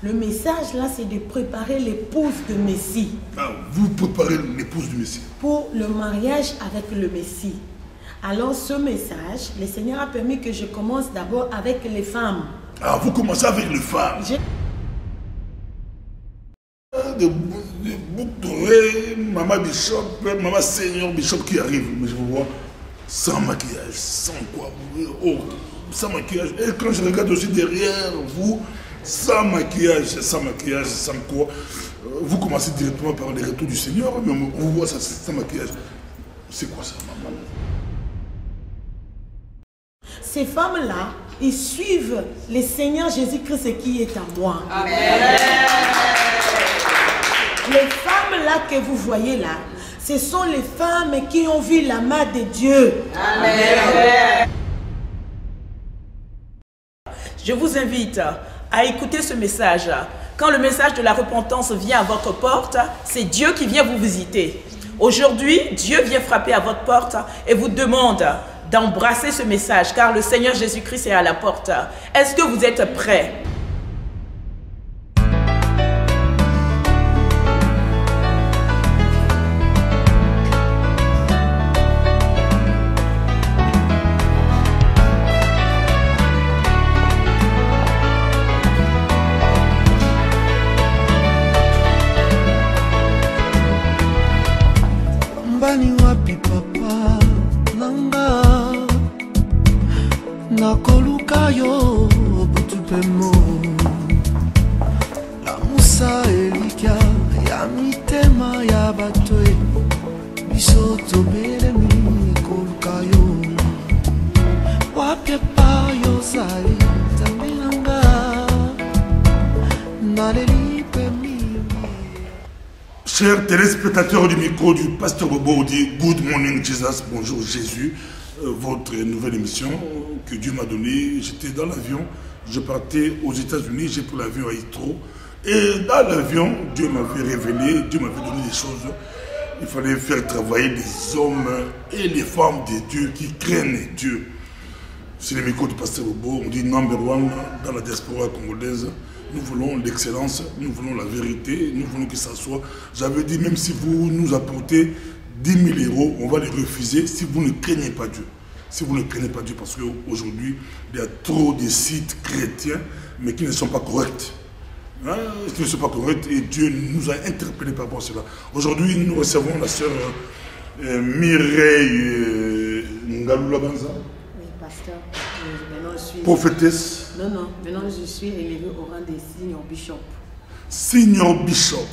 Le message là, c'est de préparer l'épouse de Messie. Ah, vous préparez l'épouse du Messie. Pour le mariage avec le Messie. Alors ce message, le Seigneur a permis que je commence d'abord avec les femmes. Ah, vous commencez avec les femmes. Des boucles d'oreilles, maman Bishop, maman Seigneur Bishop qui arrive. Mais je vous vois sans maquillage, sans quoi. Oh, sans maquillage. Et quand je regarde aussi derrière vous, sans maquillage, sans quoi. Vous commencez directement par les retours du Seigneur, mais on vous voit ça sans maquillage. C'est quoi ça, maman? Ces femmes-là, ils suivent le Seigneur Jésus-Christ qui est en moi. Amen. Les femmes-là que vous voyez là, ce sont les femmes qui ont vu la main de Dieu. Amen. Je vous invite à écouter ce message. Quand le message de la repentance vient à votre porte, c'est Dieu qui vient vous visiter. Aujourd'hui, Dieu vient frapper à votre porte et vous demande d'embrasser ce message, car le Seigneur Jésus-Christ est à la porte. Est-ce que vous êtes prêts? Mbani wapi papa nanga nakoluka yo butupemo la musa elika ya mitema ya batwe biso tobelemi koluka yo wapi pa yo zali zambi nanga naleli pemi. Chers téléspectateurs du micro du Pasteur Bobo, dit Good Morning Jesus, bonjour Jésus, votre nouvelle émission que Dieu m'a donnée. J'étais dans l'avion, je partais aux États-Unis, j'ai pris l'avion à Heathrow. Et dans l'avion, Dieu m'avait révélé, Dieu m'avait donné des choses. Il fallait faire travailler les hommes et les femmes de Dieu qui craignent Dieu. C'est le micro du Pasteur Bobo, on dit number one dans la diaspora congolaise. Nous voulons l'excellence, nous voulons la vérité, nous voulons que ça soit. J'avais dit, même si vous nous apportez 10 000 euros, on va les refuser si vous ne craignez pas Dieu. Si vous ne craignez pas Dieu, parce qu'aujourd'hui, il y a trop de sites chrétiens, mais qui ne sont pas corrects. Hein, qui ne sont pas corrects, et Dieu nous a interpellés par rapport à cela. Aujourd'hui, nous recevons la sœur Mireille Ngalula Banza. Oui, pasteur. Maintenant, je suis... Prophétesse. Non, maintenant je suis élevé au rang des Senior Bishop. Senior Bishop.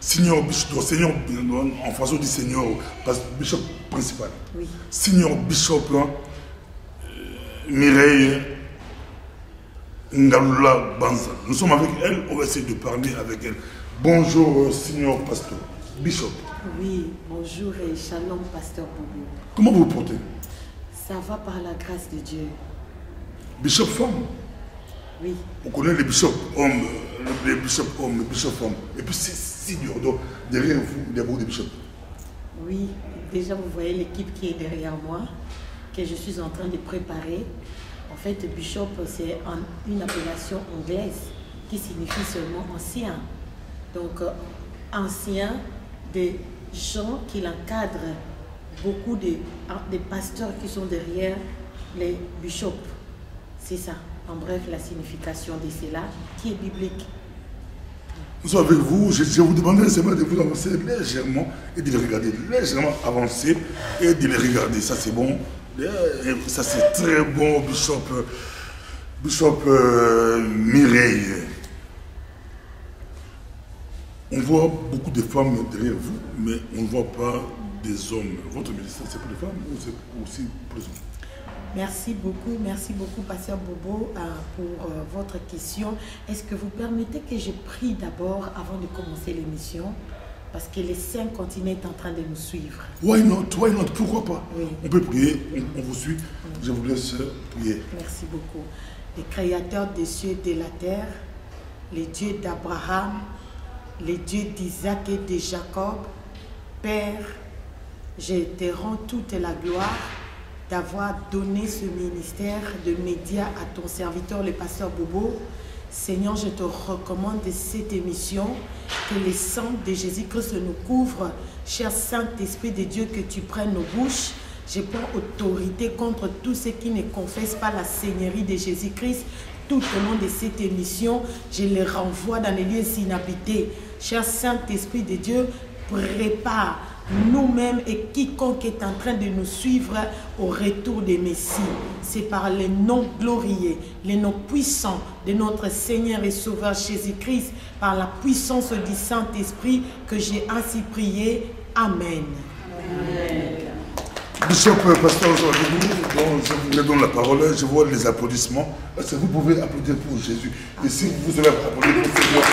Senior Bishop. Donc, Senior, en français on dit Senior, parce que Bishop principal. Oui. Senior Bishop, Mireille Ngalula Banza. Nous sommes avec elle, on va essayer de parler avec elle. Bonjour, Senior Pasteur Bishop. Oui, bonjour et shalom, Pasteur Bobo. Comment vous vous portez? Ça va par la grâce de Dieu. Bishop femme? Oui. On connaît les bishops hommes, les bishops hommes, les bishops femmes. Et puis c'est Senior, donc derrière vous, il y a beaucoup de bishops. Oui, déjà vous voyez l'équipe qui est derrière moi, que je suis en train de préparer. En fait, Bishop, c'est une appellation anglaise qui signifie seulement ancien. Donc, ancien, des gens qui l'encadrent, beaucoup de pasteurs qui sont derrière les bishops. C'est ça, en bref, la signification de cela qui est biblique. Nous sommes avec vous, je vous demande seulement de vous avancer légèrement et de les regarder, légèrement avancer et de les regarder. Ça c'est bon, ça c'est très bon, Bishop Mireille. On voit beaucoup de femmes derrière vous, mais on ne voit pas des hommes. Votre ministère, c'est pour les femmes ou c'est aussi pour les hommes? Merci beaucoup, Pasteur Bobo, pour votre question. Est-ce que vous permettez que je prie d'abord avant de commencer l'émission? Parce que les 5 continents sont en train de nous suivre. Why not? Pourquoi pas? Oui. On peut prier, on vous suit. Je vous laisse prier. Merci beaucoup. Le Créateur des cieux et de la terre, le Dieu d'Abraham, le Dieu d'Isaac et de Jacob, Père, je te rends toute la gloire d'avoir donné ce ministère de médias à ton serviteur, le pasteur Bobo, Seigneur, je te recommande cette émission, que les sangs de Jésus-Christ nous couvrent. Cher Saint-Esprit de Dieu, que tu prennes nos bouches. Je prends autorité contre tous ceux qui ne confessent pas la Seigneurie de Jésus-Christ. Tout au long de cette émission, je les renvoie dans les lieux inhabités. Cher Saint-Esprit de Dieu, prépare nous-mêmes et quiconque est en train de nous suivre au retour des Messies. C'est par les noms glorieux, les noms puissants de notre Seigneur et Sauveur Jésus-Christ, par la puissance du Saint-Esprit que j'ai ainsi prié. Amen. Amen. Bishop, pasteur, je vous donne la parole, je vois les applaudissements. Est-ce que vous pouvez applaudir pour Jésus? Et si vous avez applaudi pour Seigneur.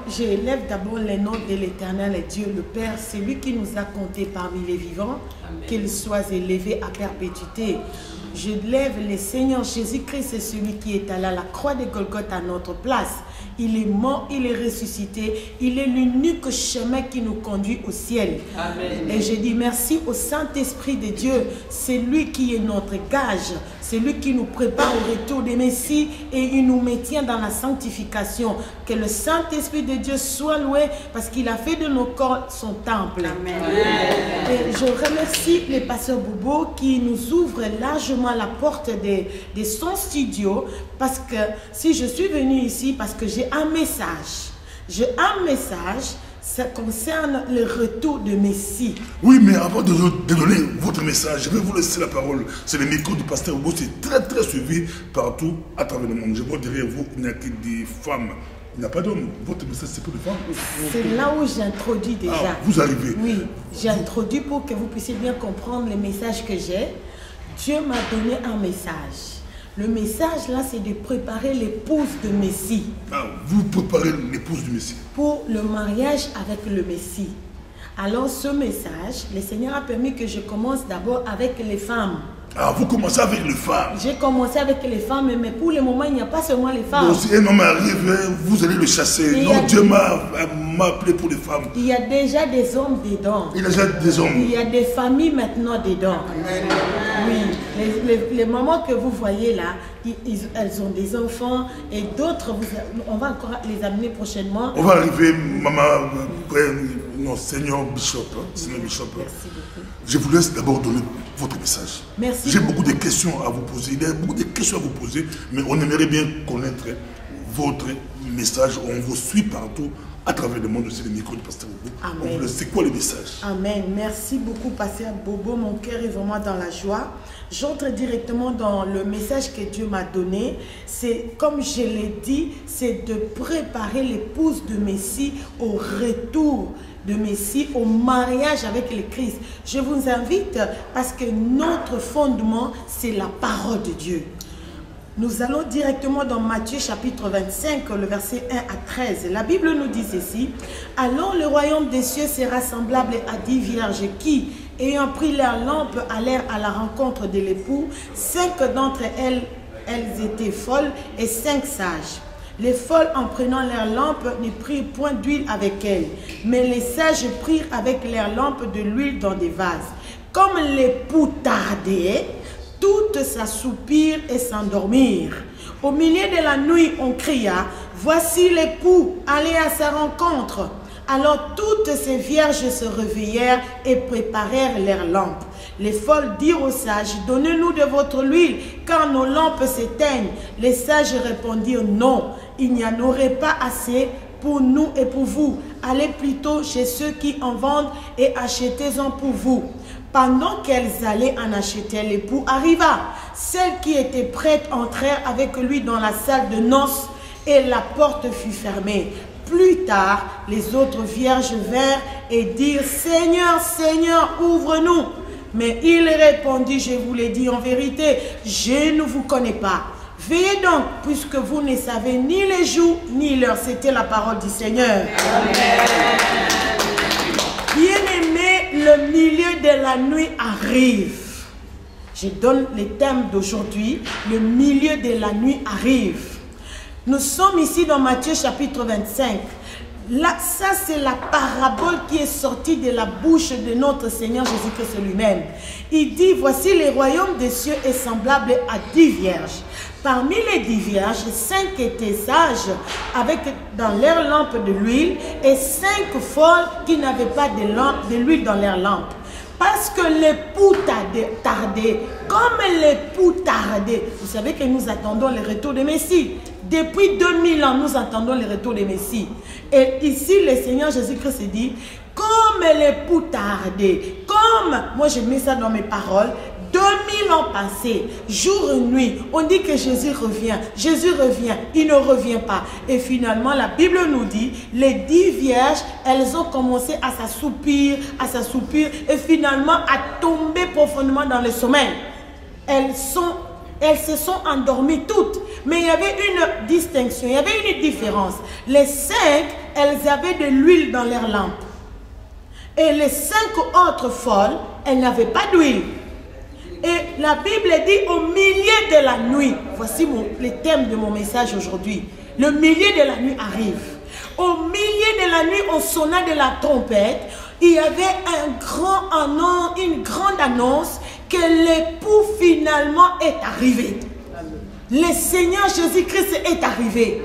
J'élève d'abord les noms de l'Éternel et Dieu le Père, c'est lui qui nous a comptés parmi les vivants, qu'il soit élevé à perpétuité. Je lève le Seigneur Jésus-Christ, c'est celui qui est allé à la croix de Golgotha à notre place. Il est mort, il est ressuscité, il est l'unique chemin qui nous conduit au ciel. Amen. Et je dis merci au Saint-Esprit de Dieu, c'est lui qui est notre gage, c'est lui qui nous prépare au retour des Messies et il nous maintient dans la sanctification. Que le Saint-Esprit de Dieu soit loué parce qu'il a fait de nos corps son temple. Amen. Et je remercie le pasteur Bobo qui nous ouvre largement la porte de son studio, parce que si je suis venue ici, parce que j'ai un message. Ça concerne le retour de Messie. Oui, mais avant de donner votre message, je vais vous laisser la parole. C'est le micro du pasteur Bobo, c'est très suivi partout à travers le monde. Je vois derrière vous, il n'y a que des femmes. Il n'y a pas d'hommes. Votre message, c'est pour les femmes. C'est là où j'introduis déjà. Ah, vous arrivez. Oui, j'introduis pour que vous puissiez bien comprendre le message que j'ai. Dieu m'a donné un message. Le message là, c'est de préparer l'épouse de Messie. Ah, vous préparez l'épouse du Messie. Pour le mariage avec le Messie. Alors ce message, le Seigneur a permis que je commence d'abord avec les femmes. Ah, vous commencez avec les femmes. J'ai commencé avec les femmes, mais pour le moment, il n'y a pas seulement les femmes. Donc, si un homme arrive, vous allez le chasser. Non, Dieu m'a appelé pour les femmes. Il y a déjà des hommes dedans. Il y a déjà des hommes. Il y a des familles maintenant dedans. Oui, les mamans que vous voyez là, elles ont des enfants et d'autres, on va encore les amener prochainement. On va arriver, maman, non, Seigneur Bishop. Seigneur Bishop. Merci beaucoup. Je vous laisse d'abord donner votre message. Merci. J'ai beaucoup de questions à vous poser. Il y a beaucoup de questions à vous poser, mais on aimerait bien connaître votre message. On vous suit partout à travers le monde. C'est le micro du pasteur Bobo. Amen. C'est quoi le message? Amen. Merci beaucoup, pasteur Bobo. Mon cœur est vraiment dans la joie. J'entre directement dans le message que Dieu m'a donné. C'est, comme je l'ai dit, c'est de préparer l'épouse de Messie au retour de Messie, au mariage avec le Christ. Je vous invite parce que notre fondement, c'est la parole de Dieu. Nous allons directement dans Matthieu chapitre 25, le verset 1 à 13. La Bible nous dit ceci. Alors le royaume des cieux sera semblable à 10 vierges qui, ayant pris leur lampe, allèrent à la rencontre de l'époux. 5 d'entre elles étaient folles et 5 sages. Les folles, en prenant leur lampe, ne prirent point d'huile avec elles, mais les sages prirent avec leur lampe de l'huile dans des vases. Comme l'époux tardait, toutes s'assoupirent et s'endormirent. Au milieu de la nuit, on cria, « Voici l'époux, allez à sa rencontre !» Alors toutes ces vierges se réveillèrent et préparèrent leurs lampes. Les folles dirent aux sages, « Donnez-nous de votre huile, car nos lampes s'éteignent. » Les sages répondirent, « Non, il n'y en aurait pas assez pour nous et pour vous. Allez plutôt chez ceux qui en vendent et achetez-en pour vous. » Pendant qu'elles allaient en acheter, l'époux arriva. Celles qui étaient prêtes entrèrent avec lui dans la salle de noces et la porte fut fermée. Plus tard, les autres vierges vinrent et dirent, « Seigneur, Seigneur, ouvre-nous » Mais il répondit, « Je vous l'ai dit en vérité, je ne vous connais pas. Veillez donc, puisque vous ne savez ni les jours ni l'heure. » C'était la parole du Seigneur. Bien-aimés, le milieu de la nuit arrive. Je donne le thème d'aujourd'hui, le milieu de la nuit arrive. Nous sommes ici dans Matthieu chapitre 25. Là, ça c'est la parabole qui est sortie de la bouche de notre Seigneur Jésus-Christ lui-même. Il dit, voici le royaume des cieux est semblable à 10 vierges. Parmi les 10 vierges, 5 étaient sages avec dans leur lampe de l'huile et 5 folles qui n'avaient pas de l'huile dans leur lampe. Parce que l'époux tardait, comme l'époux tardait. Vous savez que nous attendons le retour de Messie. Depuis 2000 ans, nous attendons le retour de Messie. Et ici, le Seigneur Jésus-Christ dit, comme l'époux tardait, comme, moi je mets ça dans mes paroles, 2000 ans passés, jour et nuit, on dit que Jésus revient, il ne revient pas. Et finalement, la Bible nous dit, les 10 vierges, elles ont commencé à s'assoupir, et finalement à tomber profondément dans le sommeil. Elles se sont endormies toutes. Mais il y avait une distinction, il y avait une différence. Les 5, elles avaient de l'huile dans leur lampe. Et les 5 autres folles, elles n'avaient pas d'huile. Et la Bible dit au milieu de la nuit, voici le thème de mon message aujourd'hui. Le milieu de la nuit arrive. Au milieu de la nuit, on sonna de la trompette. Il y avait une grande annonce que l'époux finalement est arrivé. Le Seigneur Jésus-Christ est arrivé.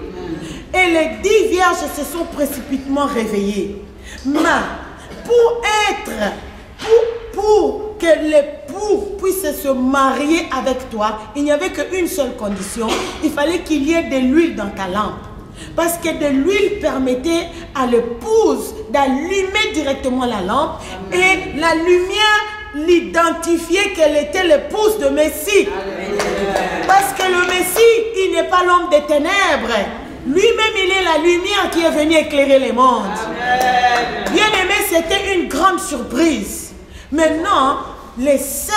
Et les 10 vierges se sont précipitamment réveillées. Mais pour que l'époux puisse se marier avec toi, il n'y avait qu'une seule condition. Il fallait qu'il y ait de l'huile dans ta lampe. Parce que de l'huile permettait à l'épouse d'allumer directement la lampe. Et la lumière l'identifiait qu'elle était l'épouse de Messie. Parce que le Messie, il n'est pas l'homme des ténèbres. Lui-même, il est la lumière qui est venue éclairer les mondes. Bien aimé, c'était une grande surprise. Maintenant, les 5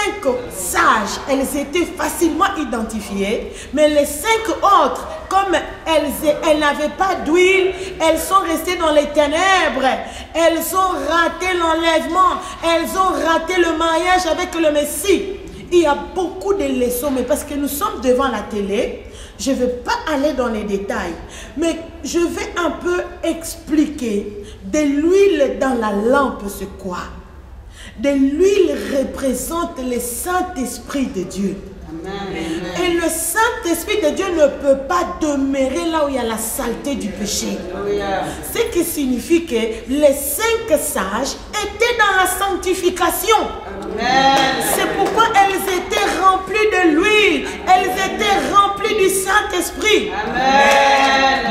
sages, elles étaient facilement identifiées, mais les 5 autres, comme elles n'avaient pas d'huile, elles sont restées dans les ténèbres, elles ont raté l'enlèvement, elles ont raté le mariage avec le Messie. Il y a beaucoup de leçons, mais parce que nous sommes devant la télé, je ne vais pas aller dans les détails, mais je vais un peu expliquer de l'huile dans la lampe, c'est quoi? De l'huile représente le Saint-Esprit de Dieu. Amen. Et le Saint-Esprit de Dieu ne peut pas demeurer là où il y a la saleté du péché. Ce qui signifie que les 5 sages étaient dans la sanctification. C'est pourquoi elles étaient remplies de l'huile. Elles étaient remplies du Saint-Esprit.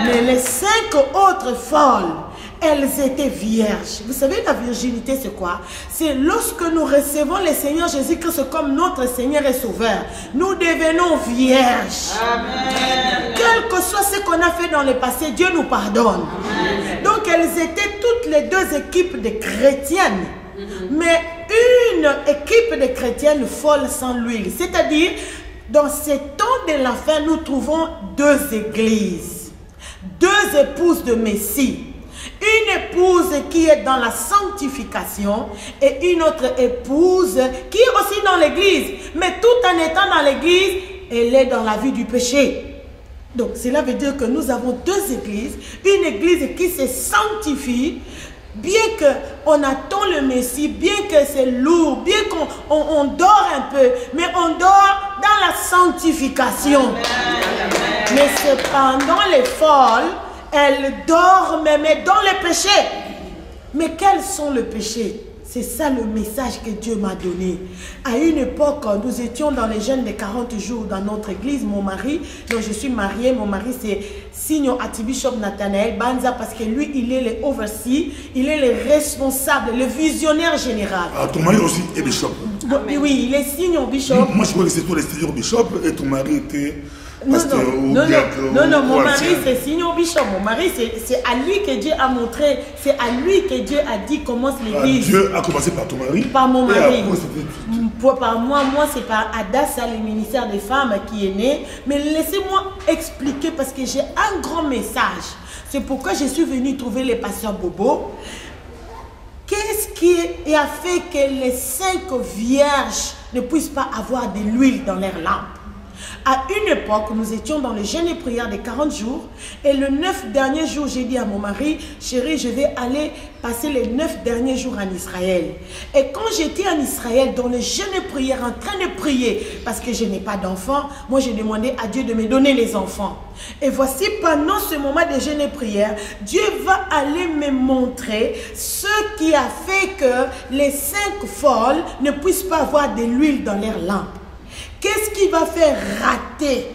Mais les 5 autres folles, elles étaient vierges. Vous savez, la virginité, c'est quoi? C'est lorsque nous recevons le Seigneur Jésus-Christ comme notre Seigneur et Sauveur, nous devenons vierges. Amen. Quel que soit ce qu'on a fait dans le passé, Dieu nous pardonne. Amen. Donc, elles étaient toutes les 2 équipes de chrétiennes. Mais une équipe de chrétiennes folles sans l'huile. C'est-à-dire, dans ces temps de la fin, nous trouvons 2 églises. 2 épouses de Messie. Une épouse qui est dans la sanctification et une autre épouse qui est aussi dans l'église. Mais tout en étant dans l'église, elle est dans la vie du péché. Donc cela veut dire que nous avons 2 églises. Une église qui se sanctifie, bien qu'on attend le Messie, bien que c'est lourd, bien qu'on dort un peu, mais on dort dans la sanctification. Amen. Mais cependant les folles, elles dorment, mais dans le péché. Mais quels sont les péchés? C'est ça le message que Dieu m'a donné. À une époque, nous étions dans les jeûnes de 40 jours dans notre église. Mon mari, donc je suis mariée, mon mari c'est Signo Archbishop Nathanael Banza, parce que lui, il est le overseer, il est le responsable, le visionnaire général. Ah, ton mari aussi est bishop? Oui, il est Signo Bishop. Moi, je crois que c'est toi le Seigneur Bishop et ton mari était... Non, mon mari c'est Signo Bishop. Mon mari c'est à lui que Dieu a montré, c'est à lui que Dieu a dit commence l'église. Dieu a commencé par ton mari? Par mon mari. Par moi c'est par Adassa, le ministère des femmes qui est né. Mais laissez-moi expliquer parce que j'ai un grand message. C'est pourquoi je suis venue trouver les pasteurs Bobo. Qu'est-ce qui a fait que les 5 vierges ne puissent pas avoir de l'huile dans leur lampe? À une époque, nous étions dans le jeûne et prière des 40 jours. Et le 9 dernier jour, j'ai dit à mon mari, chérie, je vais aller passer les 9 derniers jours en Israël. Et quand j'étais en Israël, dans le jeûne et prière, en train de prier, parce que je n'ai pas d'enfants, moi j'ai demandé à Dieu de me donner les enfants. Et voici, pendant ce moment de jeûne et prière, Dieu va aller me montrer ce qui a fait que les 5 folles ne puissent pas avoir de l'huile dans leurs lampes. Qu'est-ce qui va faire rater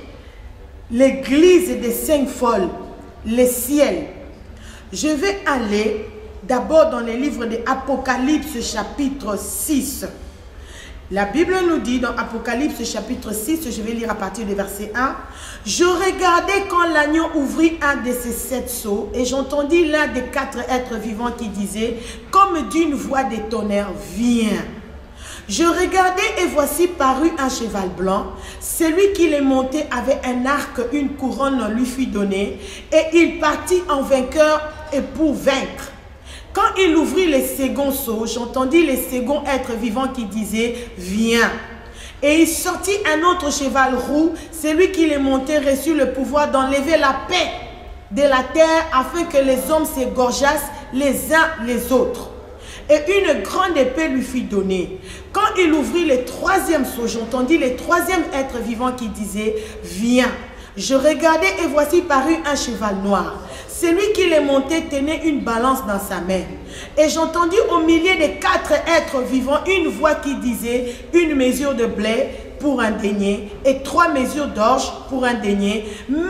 l'église des 5 folles, le ciel? Je vais aller d'abord dans les livres de Apocalypse chapitre 6. La Bible nous dit dans Apocalypse chapitre 6, je vais lire à partir du verset 1. Je regardais quand l'agneau ouvrit un de ses 7 sceaux et j'entendis l'un des 4 êtres vivants qui disait, comme d'une voix de tonnerre, viens. Je regardai et voici parut un cheval blanc. Celui qui les montait avait un arc, une couronne lui fut donnée. Et il partit en vainqueur et pour vaincre. Quand il ouvrit les seconds sceaux, j'entendis les seconds êtres vivants qui disaient, viens. Et il sortit un autre cheval roux. Celui qui les montait reçut le pouvoir d'enlever la paix de la terre afin que les hommes s'égorgeassent les uns les autres. Et une grande épée lui fut donnée. Quand il ouvrit le 3e sceau, j'entendis le 3e être vivant qui disait, viens. Je regardai et voici parut un cheval noir. Celui qui les montait tenait une balance dans sa main. Et j'entendis au milieu des 4 êtres vivants une voix qui disait, une mesure de blé pour un denier et 3 mesures d'orge pour un denier. Mais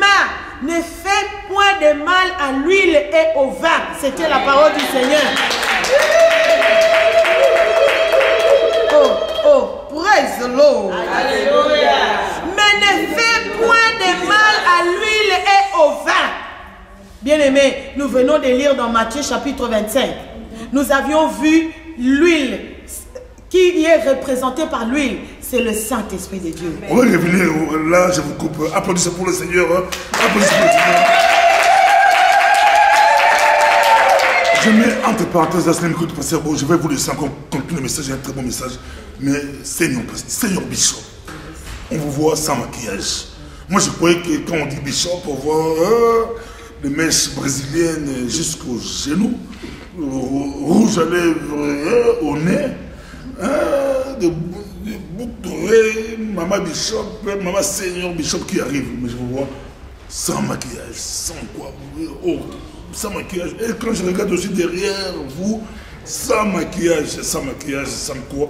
ne fais point de mal à l'huile et au vin. C'était la parole du Seigneur. Oh, praise the Lord. Alléluia. Mais ne fais point de mal à l'huile et au vin. Bien-aimés, nous venons de lire dans Matthieu chapitre 25. Nous avions vu l'huile qui est représentée par l'huile. C'est le Saint-Esprit de Dieu. On va revenir, là je vous coupe. Applaudissez pour le Seigneur. Applaudissez pour le Seigneur. Je mets entre parenthèses la semaine écoute, pasteur. Bon, je vais vous laisser encore conclure le message, c'est un très bon message. Mais Seigneur Bishop, on vous voit sans maquillage. Moi je croyais que quand on dit Bishop, on voit les mèches brésiliennes jusqu'aux genoux, rouge à lèvres, au nez, des boucles dorées, maman Bishop, maman Seigneur Bishop qui arrive. Mais je vous vois sans maquillage, sans quoi, sans maquillage. Et quand je regarde aussi derrière vous, sans maquillage, sans quoi,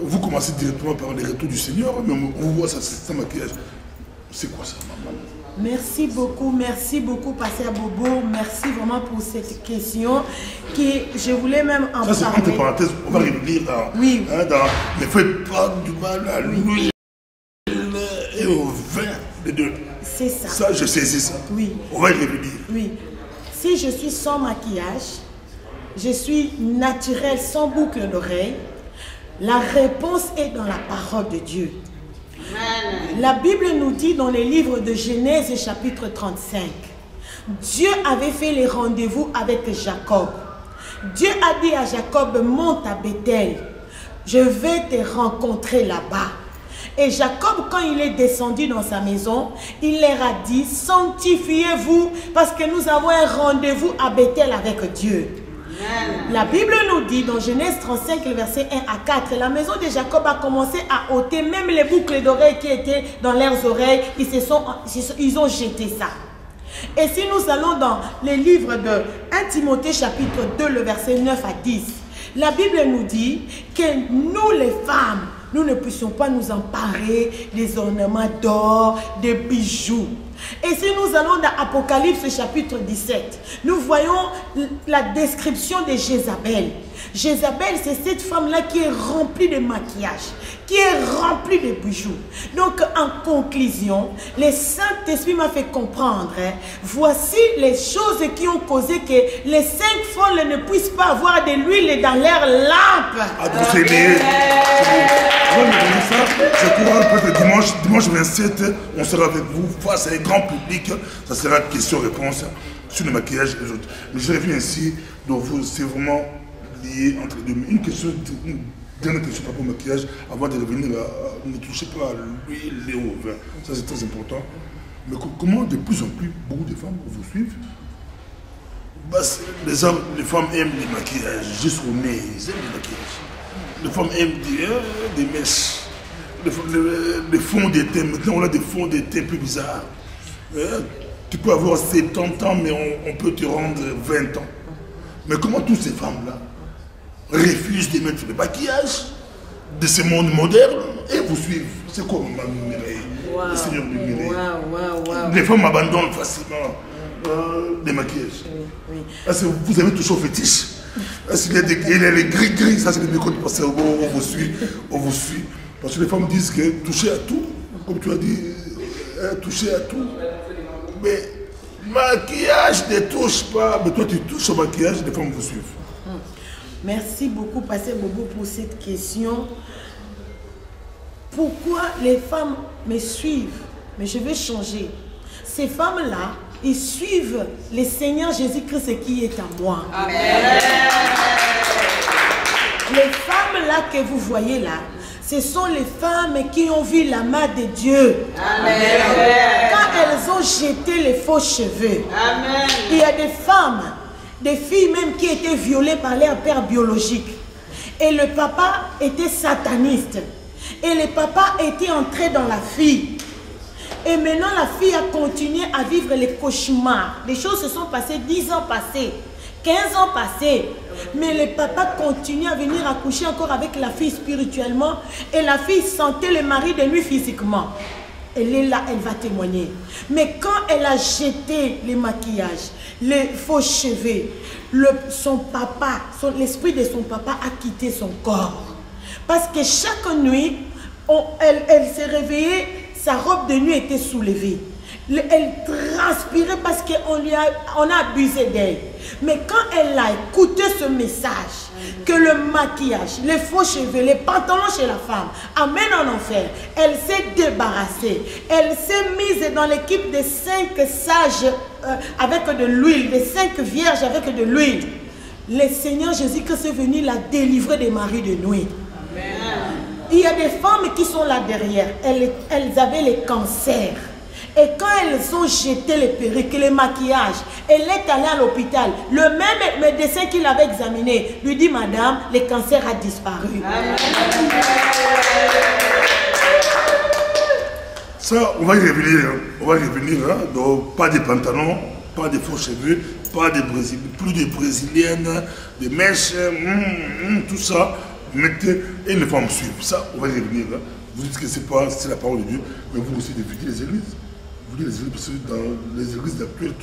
vous commencez directement par les retours du Seigneur, mais on vous voit ça sans maquillage. C'est quoi ça, maman? Merci beaucoup, Pasteur Bobo. Merci vraiment pour cette question qui, je voulais même en parler. Ça, c'est entre parenthèses, on va revenir dans... Oui. Hein, ne faites pas du mal à l'huile et au vin, les deux. C'est ça. Ça, je sais, c'est ça. Oui. On va y revenir. Oui. Si je suis sans maquillage, je suis naturelle, sans boucle d'oreille, la réponse est dans la parole de Dieu. La Bible nous dit dans les livres de Genèse chapitre 35, Dieu avait fait les rendez-vous avec Jacob. Dieu a dit à Jacob, monte à Bethel, je vais te rencontrer là-bas. Et Jacob, quand il est descendu dans sa maison, il leur a dit, sanctifiez-vous parce que nous avons un rendez-vous à Bethel avec Dieu. La Bible nous dit dans Genèse 35, versets 1 à 4, la maison de Jacob a commencé à ôter même les boucles d'oreilles qui étaient dans leurs oreilles. Ils ont jeté ça. Et si nous allons dans les livres de 1 Timothée chapitre 2, le verset 9 à 10, la Bible nous dit que nous les femmes, nous ne puissions pas nous emparer des ornements d'or, des bijoux. Et si nous allons dans Apocalypse chapitre 17, nous voyons la description de Jézabel. Jézabel, c'est cette femme-là qui est remplie de maquillage, qui est remplie de bijoux. Donc, en conclusion, le Saint-Esprit m'a fait comprendre, voici les choses qui ont causé que les 5 folles ne puissent pas avoir de l'huile dans leur lampe. Je cours peut-être dimanche 27, on sera avec vous face à un grand public. Ça sera question-réponse sur le maquillage et les autres. Mais je reviens ici, donc vous, c'est vraiment lié entre les deux. Une question Dernière question par rapport au maquillage, avant de revenir ne touchez pas à l'huile et au vin. Ça c'est très important. Mais comment de plus en plus beaucoup de femmes vous suivent? Les femmes aiment les maquillages, jusqu'au nez, ils aiment les maquillages. Les femmes aiment des mèches, des fonds de teint. Maintenant on a des fonds de teint plus bizarres. Tu peux avoir 70 ans, mais on peut te rendre 20 ans. Mais comment toutes ces femmes-là refusent de mettre le maquillage de ce monde moderne et vous suivent? C'est quoi, Maman Mireille, le Seigneur de Mireille? Les femmes abandonnent facilement les maquillages. Oui. Est-ce que vous avez touché au fétiche? Est-ce qu'il y a les gris-gris? Ça, c'est le micro du pasteur. On vous suit. Parce que les femmes disent que toucher à tout, comme tu as dit, toucher à tout. Mais maquillage ne touche pas. Mais toi, tu touches au maquillage, les femmes vous suivent. Merci beaucoup, Pasteur Bobo, pour cette question. Pourquoi les femmes me suivent? Mais je vais changer. Ces femmes-là, ils suivent le Seigneur Jésus-Christ qui est en moi. Amen. Les femmes-là que vous voyez là, ce sont les femmes qui ont vu la main de Dieu. Amen. Quand elles ont jeté les faux cheveux. Amen. Il y a des femmes, des filles même qui étaient violées par leur père biologique. Et le papa était sataniste. Et le papa était entré dans la fille. Et maintenant la fille a continué à vivre les cauchemars. Les choses se sont passées, 10 ans passés, 15 ans passés. Mais le papa continue à venir accoucher encore avec la fille spirituellement. Et la fille sentait le mari de lui physiquement. Elle est là, elle va témoigner. Mais quand elle a jeté les maquillages, les faux cheveux, l'esprit de son papa a quitté son corps. Parce que chaque nuit, elle s'est réveillée, sa robe de nuit était soulevée. Elle transpirait parce qu'on a abusé d'elle. Mais quand elle a écouté ce message, que le maquillage, les faux cheveux, les pantalons chez la femme amènent en enfer, elle s'est débarrassée. Elle s'est mise dans l'équipe des 5 sages avec de l'huile, des 5 vierges avec de l'huile. Le Seigneur Jésus-Christ est venu la délivrer des maris de nuit. Amen. Il y a des femmes qui sont là derrière. Elles avaient les cancers. Et quand elles ont jeté les perruques, les maquillages, elle est allée à l'hôpital. Le même médecin qui l'avait examiné lui dit, madame, le cancer a disparu. Amen. Ça, on va y revenir. On va y revenir. Hein? Donc, pas de pantalons, pas de faux cheveux, pas de plus de brésiliennes, de mèches, tout ça. Mettez et les femmes suivent. Ça, on va y revenir. Hein? Vous dites que c'est la parole de Dieu, mais vous aussi d'éviter les églises. Vous dites les églises, parce que dans les églises d'actuel,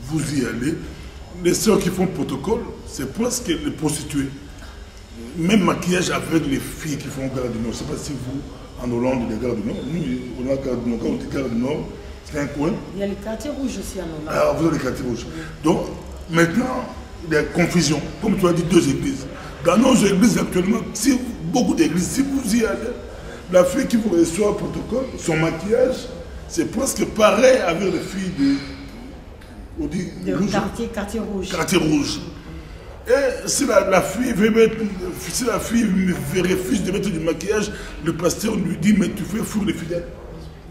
vous y allez. Les sœurs qui font protocole, c'est presque les prostituées. Même maquillage avec les filles qui font Gare du Nord. Je ne sais pas si vous, en Hollande, il y a Gare du Nord. Nous, on a Gare du Nord. Quand on dit Gare du Nord, c'est un coin. Il y a le quartier rouge aussi en Hollande. Ah, vous avez le quartier rouge. Donc, maintenant, il y a confusion. Comme tu as dit, 2 églises. Dans nos églises actuellement, beaucoup d'églises, si vous y allez, la fille qui vous reçoit au protocole, son maquillage, c'est presque pareil avec les filles quartier rouge. Quartier rouge. Et si la fille refuse de mettre du maquillage, le pasteur lui dit, mais tu fais fuir les fidèles.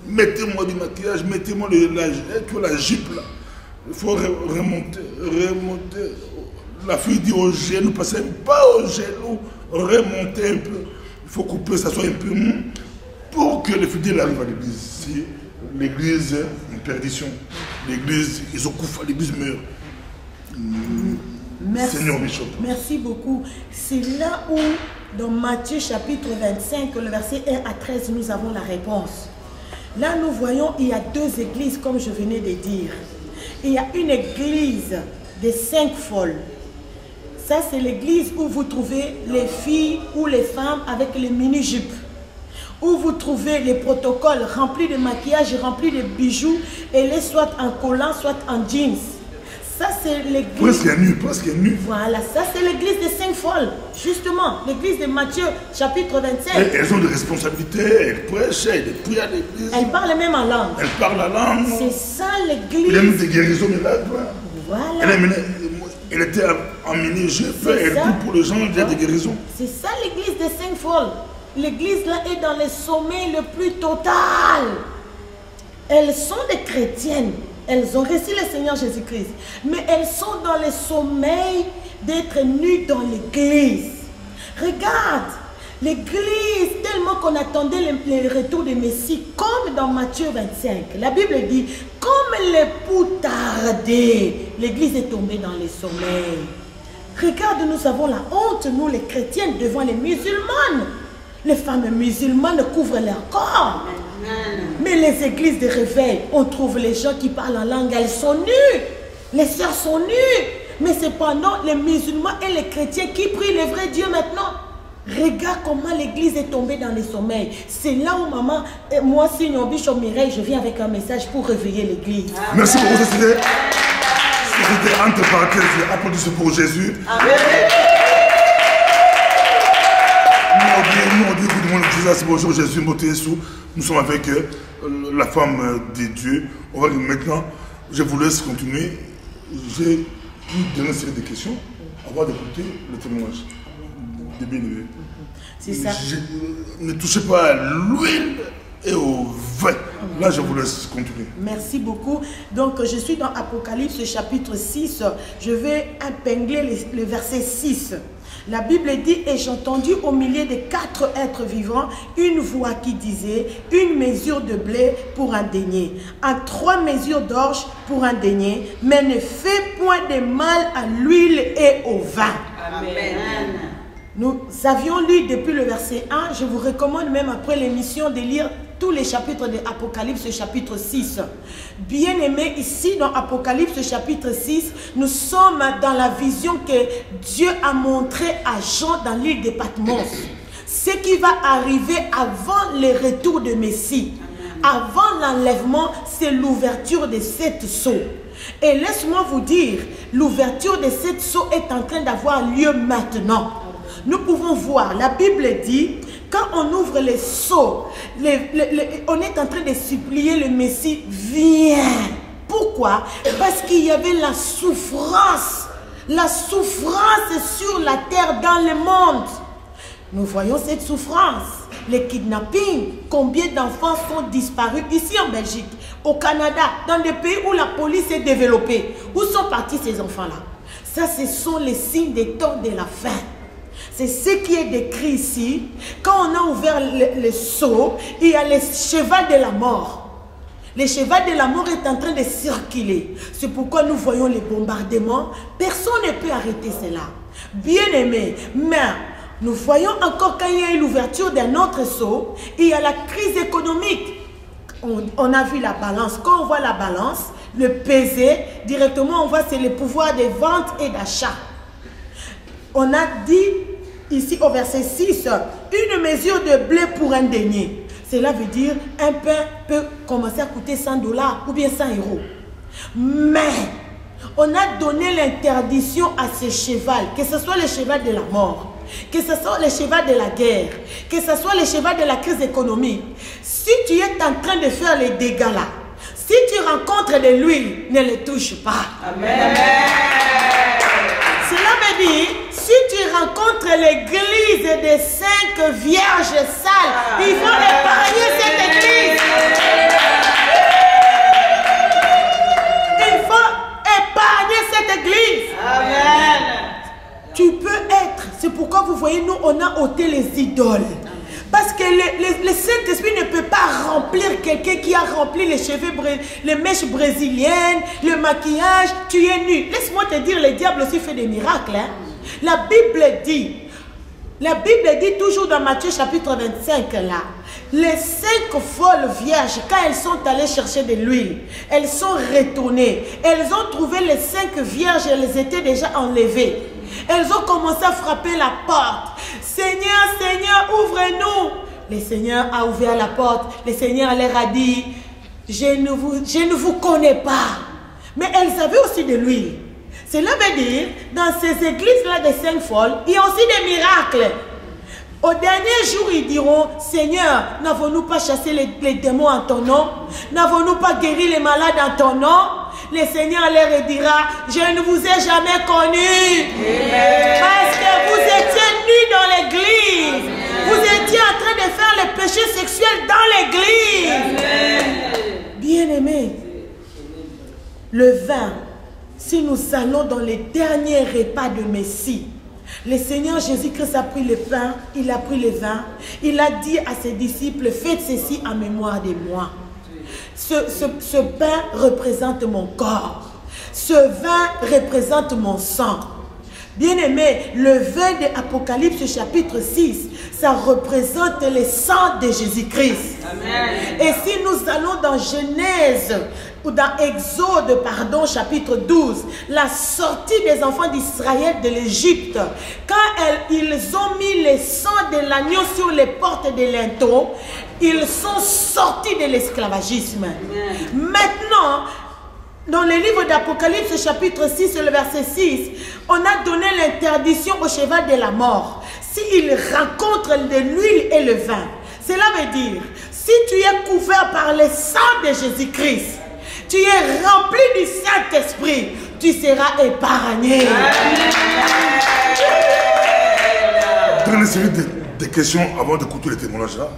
Mettez-moi du maquillage, mettez-moi la jupe là. Il faut remonter. La fille dit aux genoux, passez pas aux genoux, remontez un peu. Il faut couper, ça soit un peu mou, pour que les fidèles arrivent à l'église. Si l'église est une perdition, l'église, ils ont couffé, l'église meurt. Merci. Seigneur Bishop. Merci beaucoup. C'est là où, dans Matthieu chapitre 25, le verset 1 à 13, nous avons la réponse. Là, nous voyons, il y a 2 églises, comme je venais de dire. Il y a une église des 5 folles. Ça, c'est l'église où vous trouvez les filles ou les femmes avec les mini-jupes. Où vous trouvez les protocoles remplis de maquillage, remplis de bijoux, et les soit en collant, soit en jeans. Ça, c'est l'église. Presque nu. Voilà, ça, c'est l'église des 5 folles. Justement, l'église de Matthieu, chapitre 25. Elles ont des responsabilités, elles prêchent, elles prient à l'église. Elles parlent même en langue. Elles parlent la langue. C'est ça l'église. Il y a même des guérisons de là. Voilà. Elle était emmenée, j'ai fait, elle prie pour les gens, il y a des guérisons. C'est ça l'église des Saints Folles. L'église là est dans le sommeil le plus total. Elles sont des chrétiennes. Elles ont reçu le Seigneur Jésus-Christ. Mais elles sont dans le sommeil d'être nues dans l'église. Regarde, l'église, tellement qu'on attendait le retour de Messie, comme dans Matthieu 25. La Bible dit, comme l'époux tardait, l'église est tombée dans le sommeil. Regarde, nous avons la honte, nous les chrétiennes, devant les musulmanes. Les femmes musulmanes couvrent leur corps. Mais les églises de réveil, on trouve les gens qui parlent en langue, elles sont nues. Les sœurs sont nues. Mais cependant, les musulmans et les chrétiens qui prient le vrai Dieu maintenant. Regarde comment l'église est tombée dans le sommeil. C'est là où maman, moi, Signor Bishop Mireille, je viens avec un message pour réveiller l'église. Merci beaucoup, c'était entre parenthèses, applaudissements pour Jésus. Amen. Nous, on dit good morning Jesus, bonjour Jésus, nous sommes avec la femme de Dieu. On va maintenant, je vous laisse continuer. J'ai une dernière série de questions avant d'écouter le témoignage des bien-aimés. C'est ça. Ne touchez pas à l'huile et au vin. Là, je vous laisse continuer. Merci beaucoup. Donc, je suis dans Apocalypse chapitre 6. Je vais épingler le verset 6. La Bible dit, et j'ai entendu au milieu des 4 êtres vivants une voix qui disait, une mesure de blé pour un denier, 3 mesures d'orge pour un denier, mais ne fais point de mal à l'huile et au vin. Amen. Nous avions lu depuis le verset 1, je vous recommande même après l'émission de lire tous les chapitres de Apocalypse chapitre 6. Bien aimé, ici dans Apocalypse chapitre 6, nous sommes dans la vision que Dieu a montrée à Jean dans l'île de Patmos. Ce qui va arriver avant le retour de Messie, avant l'enlèvement, c'est l'ouverture de 7 sceaux. Et laisse-moi vous dire, l'ouverture de 7 sceaux est en train d'avoir lieu maintenant. Nous pouvons voir, la Bible dit, quand on ouvre les sceaux, on est en train de supplier le Messie, viens. Pourquoi? Parce qu'il y avait la souffrance sur la terre, dans le monde. Nous voyons cette souffrance, les kidnappings, combien d'enfants sont disparus ici en Belgique, au Canada, dans des pays où la police est développée. Où sont partis ces enfants-là? Ça, ce sont les signes des temps de la fin. C'est ce qui est décrit ici. Quand on a ouvert le sceau, il y a le cheval de la mort. Le cheval de la mort est en train de circuler. C'est pourquoi nous voyons les bombardements. Personne ne peut arrêter cela. Bien aimé, mais nous voyons encore quand il y a eu l'ouverture d'un autre sceau, il y a la crise économique. On a vu la balance. Quand on voit la balance, le peser, directement on voit c'est le pouvoir de vente et d'achat. On a dit ici au verset 6, une mesure de blé pour un denier. Cela veut dire un pain peut commencer à coûter 100 $ ou bien 100 €. Mais on a donné l'interdiction à ce cheval, que ce soit le cheval de la mort, que ce soit le cheval de la guerre, que ce soit le cheval de la crise économique. Si tu es en train de faire les dégâts là, si tu rencontres de l'huile, ne le touche pas. Amen. Cela veut dire, si tu rencontres l'église des 5 vierges sales, il faut épargner cette église. Il faut épargner cette église. Amen. Tu peux être, c'est pourquoi vous voyez, nous, on a ôté les idoles. Parce que le Saint-Esprit ne peut pas remplir quelqu'un qui a rempli les cheveux, les mèches brésiliennes, le maquillage, tu es nu. Laisse-moi te dire, le diable aussi fait des miracles. Hein? La Bible dit toujours dans Matthieu chapitre 25, là, les 5 folles vierges, quand elles sont allées chercher de l'huile, elles sont retournées. Elles ont trouvé les 5 vierges, elles étaient déjà enlevées. Elles ont commencé à frapper la porte. Seigneur, Seigneur, ouvre-nous. Le Seigneur a ouvert la porte. Le Seigneur leur a dit, je ne vous connais pas. Mais elles avaient aussi de l'huile. Cela veut dire, dans ces églises-là des 5 folles, il y a aussi des miracles. Au dernier jour, ils diront, Seigneur, n'avons-nous pas chassé les démons en ton nom? N'avons-nous pas guéri les malades en ton nom? le Seigneur leur dira, je ne vous ai jamais connus. Parce que vous étiez nus dans l'église. Vous étiez en train de faire le péché sexuel dans l'église. Bien-aimés, le vin, si nous allons dans les derniers repas de Messie, le Seigneur Jésus-Christ a pris le pain, il a pris le vin, il a dit à ses disciples, faites ceci en mémoire de moi. Ce pain représente mon corps, ce vin représente mon sang. Bien-aimé, le vin de Apocalypse chapitre 6, ça représente le sang de Jésus-Christ. Et si nous allons dans Genèse, ou dans Exode, pardon, chapitre 12, la sortie des enfants d'Israël de l'Égypte, quand ils ont mis le sang de l'agneau sur les portes des linteaux, ils sont sortis de l'esclavagisme. Maintenant, dans le livre d'Apocalypse chapitre 6, le verset 6, on a donné l'interdiction au cheval de la mort. S'il rencontre de l'huile et le vin, cela veut dire, si tu es couvert par le sang de Jésus-Christ, tu es rempli du Saint-Esprit, tu seras épargné. Dans une série de questions avant d'écouter les témoignages là,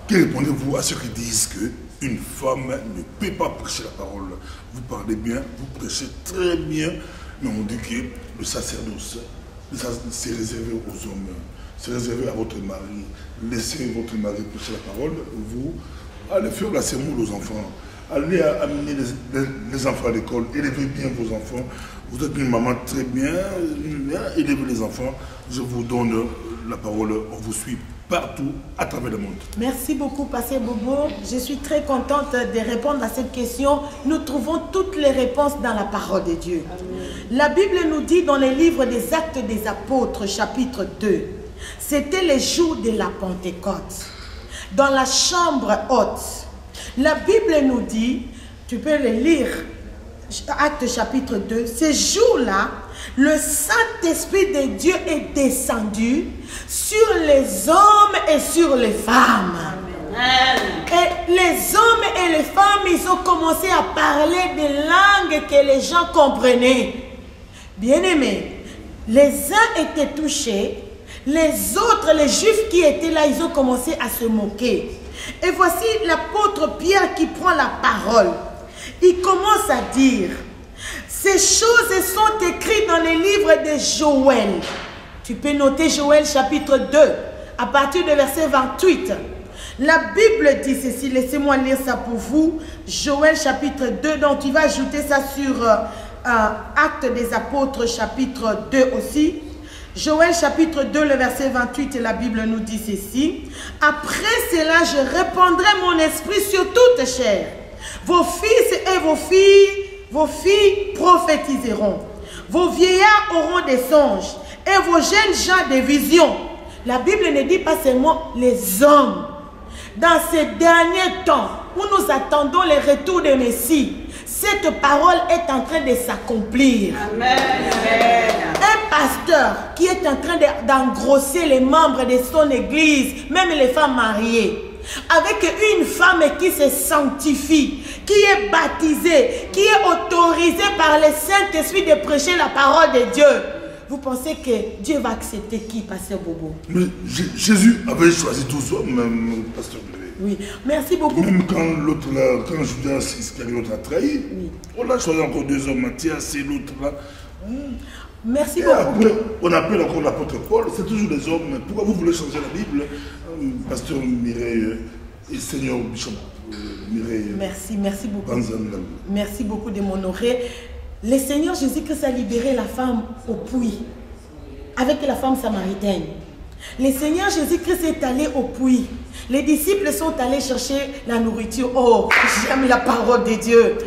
que répondez-vous à ceux qui disent qu'une femme ne peut pas prêcher la parole? Vous parlez bien, vous prêchez très bien, mais on dit que le sacerdoce, c'est réservé aux hommes, c'est réservé à votre mari. Laissez votre mari prêcher la parole, vous allez faire la semoule aux enfants, allez amener les enfants à l'école, élevez bien vos enfants. Vous êtes une maman très bien, élevez les enfants. Je vous donne la parole, on vous suit partout à travers le monde. Merci beaucoup, Pasteur Bobo. Je suis très contente de répondre à cette question. Nous trouvons toutes les réponses dans la parole de Dieu. Amen. La Bible nous dit dans les livres des Actes des Apôtres, chapitre 2, c'était le jour de la Pentecôte. Dans la chambre haute, la Bible nous dit, tu peux le lire, Actes chapitre 2, ce jour-là, le Saint-Esprit de Dieu est descendu sur les hommes et sur les femmes. Amen. Et les hommes et les femmes, ils ont commencé à parler des langues que les gens comprenaient. Bien-aimés, les uns étaient touchés, les autres, les Juifs qui étaient là, ils ont commencé à se moquer. Et voici l'apôtre Pierre qui prend la parole. Il commence à dire, ces choses sont écrites dans les livres de Joël. Tu peux noter Joël chapitre 2, à partir du verset 28. La Bible dit ceci, laissez-moi lire ça pour vous. Joël chapitre 2, donc tu vas ajouter ça sur Actes des Apôtres chapitre 2 aussi. Joël chapitre 2, le verset 28, la Bible nous dit ceci. Après cela, je répandrai mon esprit sur toute chair. Vos fils et vos filles prophétiseront. Vos vieillards auront des songes et vos jeunes gens des visions. La Bible ne dit pas seulement les hommes. Dans ces derniers temps où nous attendons le retour de Messie, cette parole est en train de s'accomplir. Amen. Un pasteur qui est en train d'engrosser les membres de son église, même les femmes mariées, avec une femme qui se sanctifie, qui est baptisée, qui est autorisée par le Saint-Esprit de prêcher la parole de Dieu. Vous pensez que Dieu va accepter qui, Pasteur Bobo? Mais Jésus avait choisi 12 hommes, même Pasteur Bobo. Oui, merci beaucoup. Même quand l'autre là, quand Judas Iscariote a trahi, oui, on a choisi encore 2 hommes, Matthias et l'autre là. Merci et beaucoup. Après, on appelle encore l'apôtre Paul, c'est toujours des hommes. Pourquoi vous voulez changer la Bible? Pasteur Mireille et Seigneur Bishop Mireille. Merci beaucoup. Banzanda. Merci beaucoup de m'honorer. Le Seigneur Jésus-Christ a libéré la femme au puits avec la femme samaritaine. Le Seigneur Jésus-Christ est allé au puits. Les disciples sont allés chercher la nourriture. Oh, j'aime la parole de Dieu.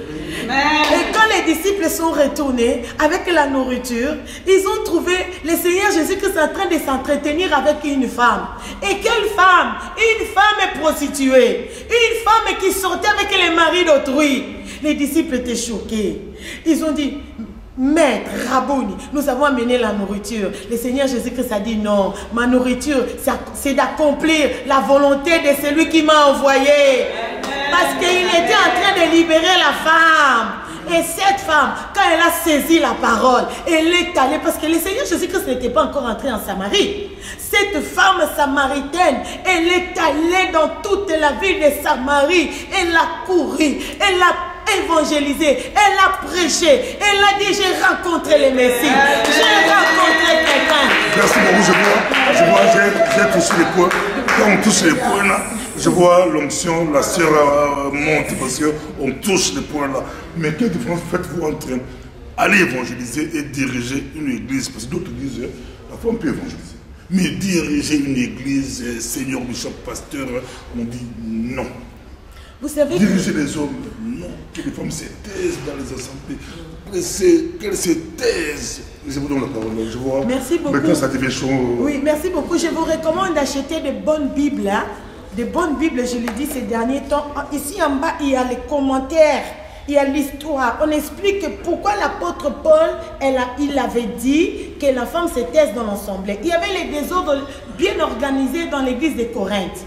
Amen. Et quand les disciples sont retournés avec la nourriture, ils ont trouvé le Seigneur Jésus-Christ en train de s'entretenir avec une femme. Et quelle femme? Une femme prostituée. Une femme qui sortait avec les maris d'autrui. Les disciples étaient choqués. Ils ont dit, Maître, Rabouni, nous avons amené la nourriture. Le Seigneur Jésus-Christ a dit non, ma nourriture, c'est d'accomplir la volonté de celui qui m'a envoyé. Amen. Parce qu'il était en train de libérer la femme. Et cette femme, quand elle a saisi la parole, elle est allée, parce que le Seigneur Jésus-Christ n'était pas encore entré en Samarie. Cette femme samaritaine, elle est allée dans toute la ville de Samarie. Elle a couru, elle a évangélisé, elle a prêché, elle a dit j'ai rencontré le Messie, j'ai rencontré quelqu'un. Merci beaucoup, j'ai touché les points. Quand on touche les points là, je vois l'onction, la sœur monte parce qu'on touche les points là. Mais quelle différence faites-vous entre aller évangéliser et diriger une église? Parce que d'autres disent, la femme peut évangéliser. Mais diriger une église, seigneur, bishop, pasteur, on dit non. Vous savez, diriger les hommes, non. Que les femmes se taisent dans les assemblées. Qu'elles se taisent. Je vous donne la parole. Je vois. Merci beaucoup. Maintenant, ça devient chaud. Oui, merci beaucoup. Je vous recommande d'acheter de bonnes Bibles. Hein. De bonnes Bibles, je le dis ces derniers temps. Ici en bas, il y a les commentaires. Il y a l'histoire. On explique pourquoi l'apôtre Paul, il avait dit que la femme se taise dans l'assemblée. Il y avait les désordres bien organisés dans l'église de Corinthe.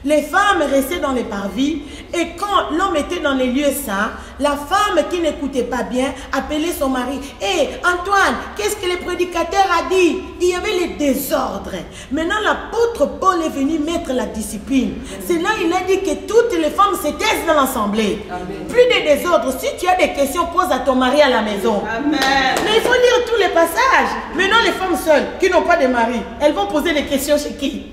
Les femmes restaient dans les parvis et quand l'homme était dans les lieux saints, la femme qui n'écoutait pas bien appelait son mari. « Hé, Antoine, qu'est-ce que le prédicateur a dit ?» Il y avait les désordres. Maintenant, l'apôtre Paul est venu mettre la discipline. C'est là il a dit que toutes les femmes se taisent dans l'assemblée. Plus de désordres. Si tu as des questions, pose à ton mari à la maison. Amen. Mais il faut lire tous les passages. Maintenant, les femmes seules qui n'ont pas de mari, elles vont poser des questions chez qui?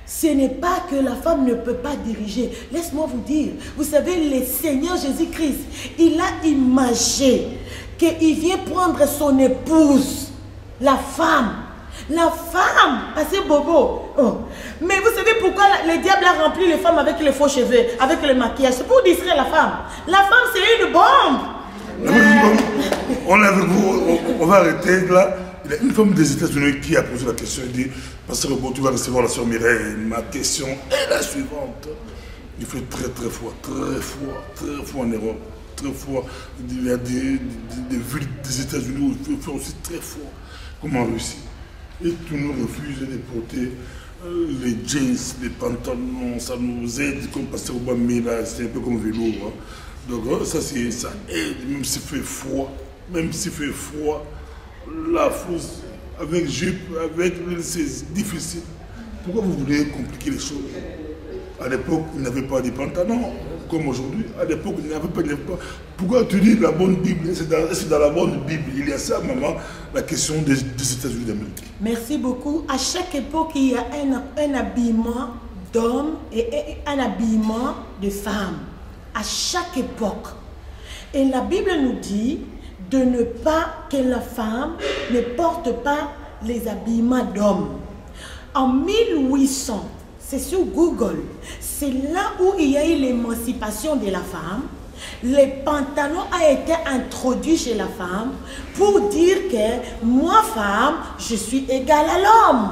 Ce n'est pas que la femme ne peut pas diriger. Laisse-moi vous dire, vous savez, le Seigneur Jésus-Christ, il a imagé qu'il vient prendre son épouse, la femme. La femme, c'est bobo. Oh. Mais vous savez pourquoi le diable a rempli les femmes avec les faux cheveux, avec le maquillage? C'est pour distraire la femme. La femme, c'est une bombe. On va arrêter là. Il y a une femme des États-Unis qui a posé la question. Elle dit, Pasteur Bobo, tu vas recevoir la sœur Mireille. Ma question est la suivante. Il fait très froid en Europe. Très froid. Il y a des villes des États-Unis où il fait aussi très froid. Comme en Russie. Et tout nous refuse de porter les jeans, les pantalons. Ça nous aide, comme Pasteur Bobo met là, c'est un peu comme vélo. Hein. Donc ça aide, même s'il fait froid. Même s'il fait froid. La fausse, avec jupe, c'est difficile. Pourquoi vous voulez compliquer les choses? À l'époque, il n'y avait pas de pantalons, comme aujourd'hui. À l'époque, il n'y avait pas. Pourquoi tu dis la bonne Bible? C'est dans la bonne Bible. Il y a ça, maman, la question des États-Unis d'Amérique. Merci beaucoup. À chaque époque, il y a un habillement d'hommes et un habillement de femmes. À chaque époque. Et la Bible nous dit de ne pas que la femme ne porte pas les habillements d'hommes. En 1800, c'est sur Google, c'est là où il y a eu l'émancipation de la femme. Les pantalons a été introduit chez la femme pour dire que moi, femme, je suis égale à l'homme.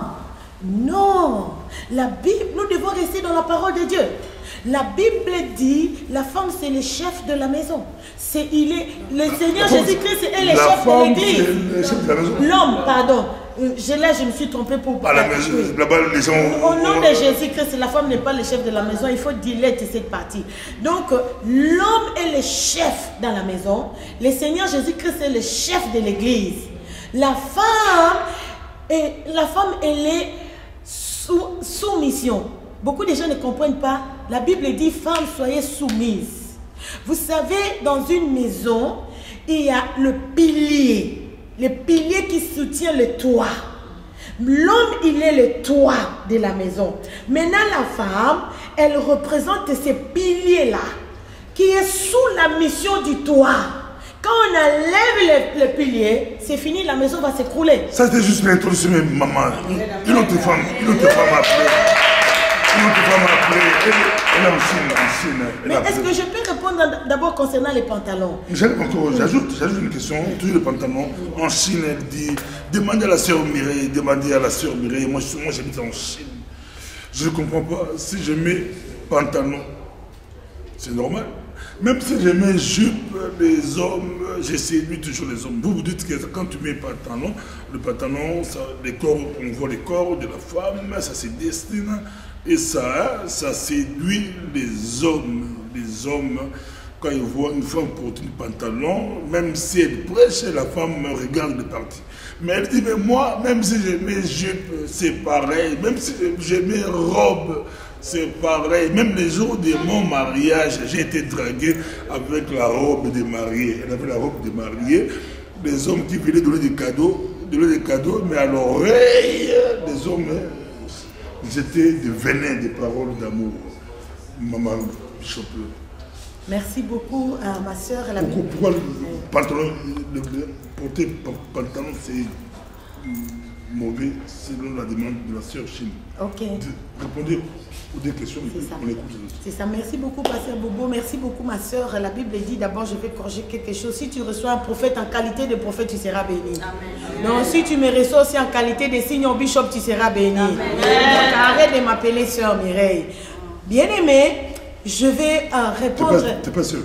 Non, la Bible, nous devons rester dans la parole de Dieu. La Bible dit, la femme c'est le chef de la maison. Le Seigneur Jésus-Christ est le chef de l'église. L'homme, pardon. Là, je me suis trompée pour à la maison, là-bas, les gens... Au nom de Jésus-Christ, la femme n'est pas le chef de la maison. Il faut dilater cette partie. Donc, l'homme est le chef dans la maison. Le Seigneur Jésus-Christ est le chef de l'église. La femme, elle est sous mission. Beaucoup de gens ne comprennent pas. La Bible dit, femmes, soyez soumises. Vous savez, dans une maison, il y a le pilier qui soutient le toit. L'homme, il est le toit de la maison. Maintenant, la femme, elle représente ces piliers-là, qui est sous la mission du toit. Quand on enlève le pilier, c'est fini, la maison va s'écrouler. Ça, c'était juste l'introduction, maman. Une autre femme après. Elle est en Chine. Mais est-ce que je peux répondre d'abord concernant les pantalons? J'ajoute une question, toujours les pantalons. En Chine, elle dit, demandez à la sœur Mireille, moi j'habite en Chine. Je ne comprends pas, si je mets pantalon, c'est normal. Même si je mets jupe, les hommes, je séduis toujours les hommes. Vous dites que quand tu mets pantalon, le pantalon, on voit les corps de la femme, ça se destine. Et ça séduit les hommes. les hommes, quand ils voient une femme porter un pantalon, même si elle prêche, la femme me regarde de partir. Mais elle dit, mais moi, même si j'ai mes jupes, c'est pareil. Même si j'ai mes robes, c'est pareil. Même les jours de mon mariage, j'ai été dragué avec la robe des mariés. Elle avait la robe des mariés. Les hommes qui venaient donner des cadeaux, mais à l'oreille des hommes, c'était des venins, des paroles d'amour. Maman Bishop. Merci beaucoup à ma soeur. Pourquoi le pantalon, porter pantalon, c'est mauvais selon la demande de la soeur Chine? Ok. Répondez aux deux questions, on écoute. C'est ça. Merci beaucoup, Pasteur Bobo. Merci beaucoup, ma soeur. La Bible dit d'abord, je vais corriger quelque chose. Si tu reçois un prophète en qualité de prophète, tu seras béni. Amen. Donc, si tu me reçois aussi en qualité de signe bishop, tu seras béni. Amen. Donc, arrête de m'appeler sœur Mireille. Bien-aimée, je vais répondre. Tu n'es pas sûre?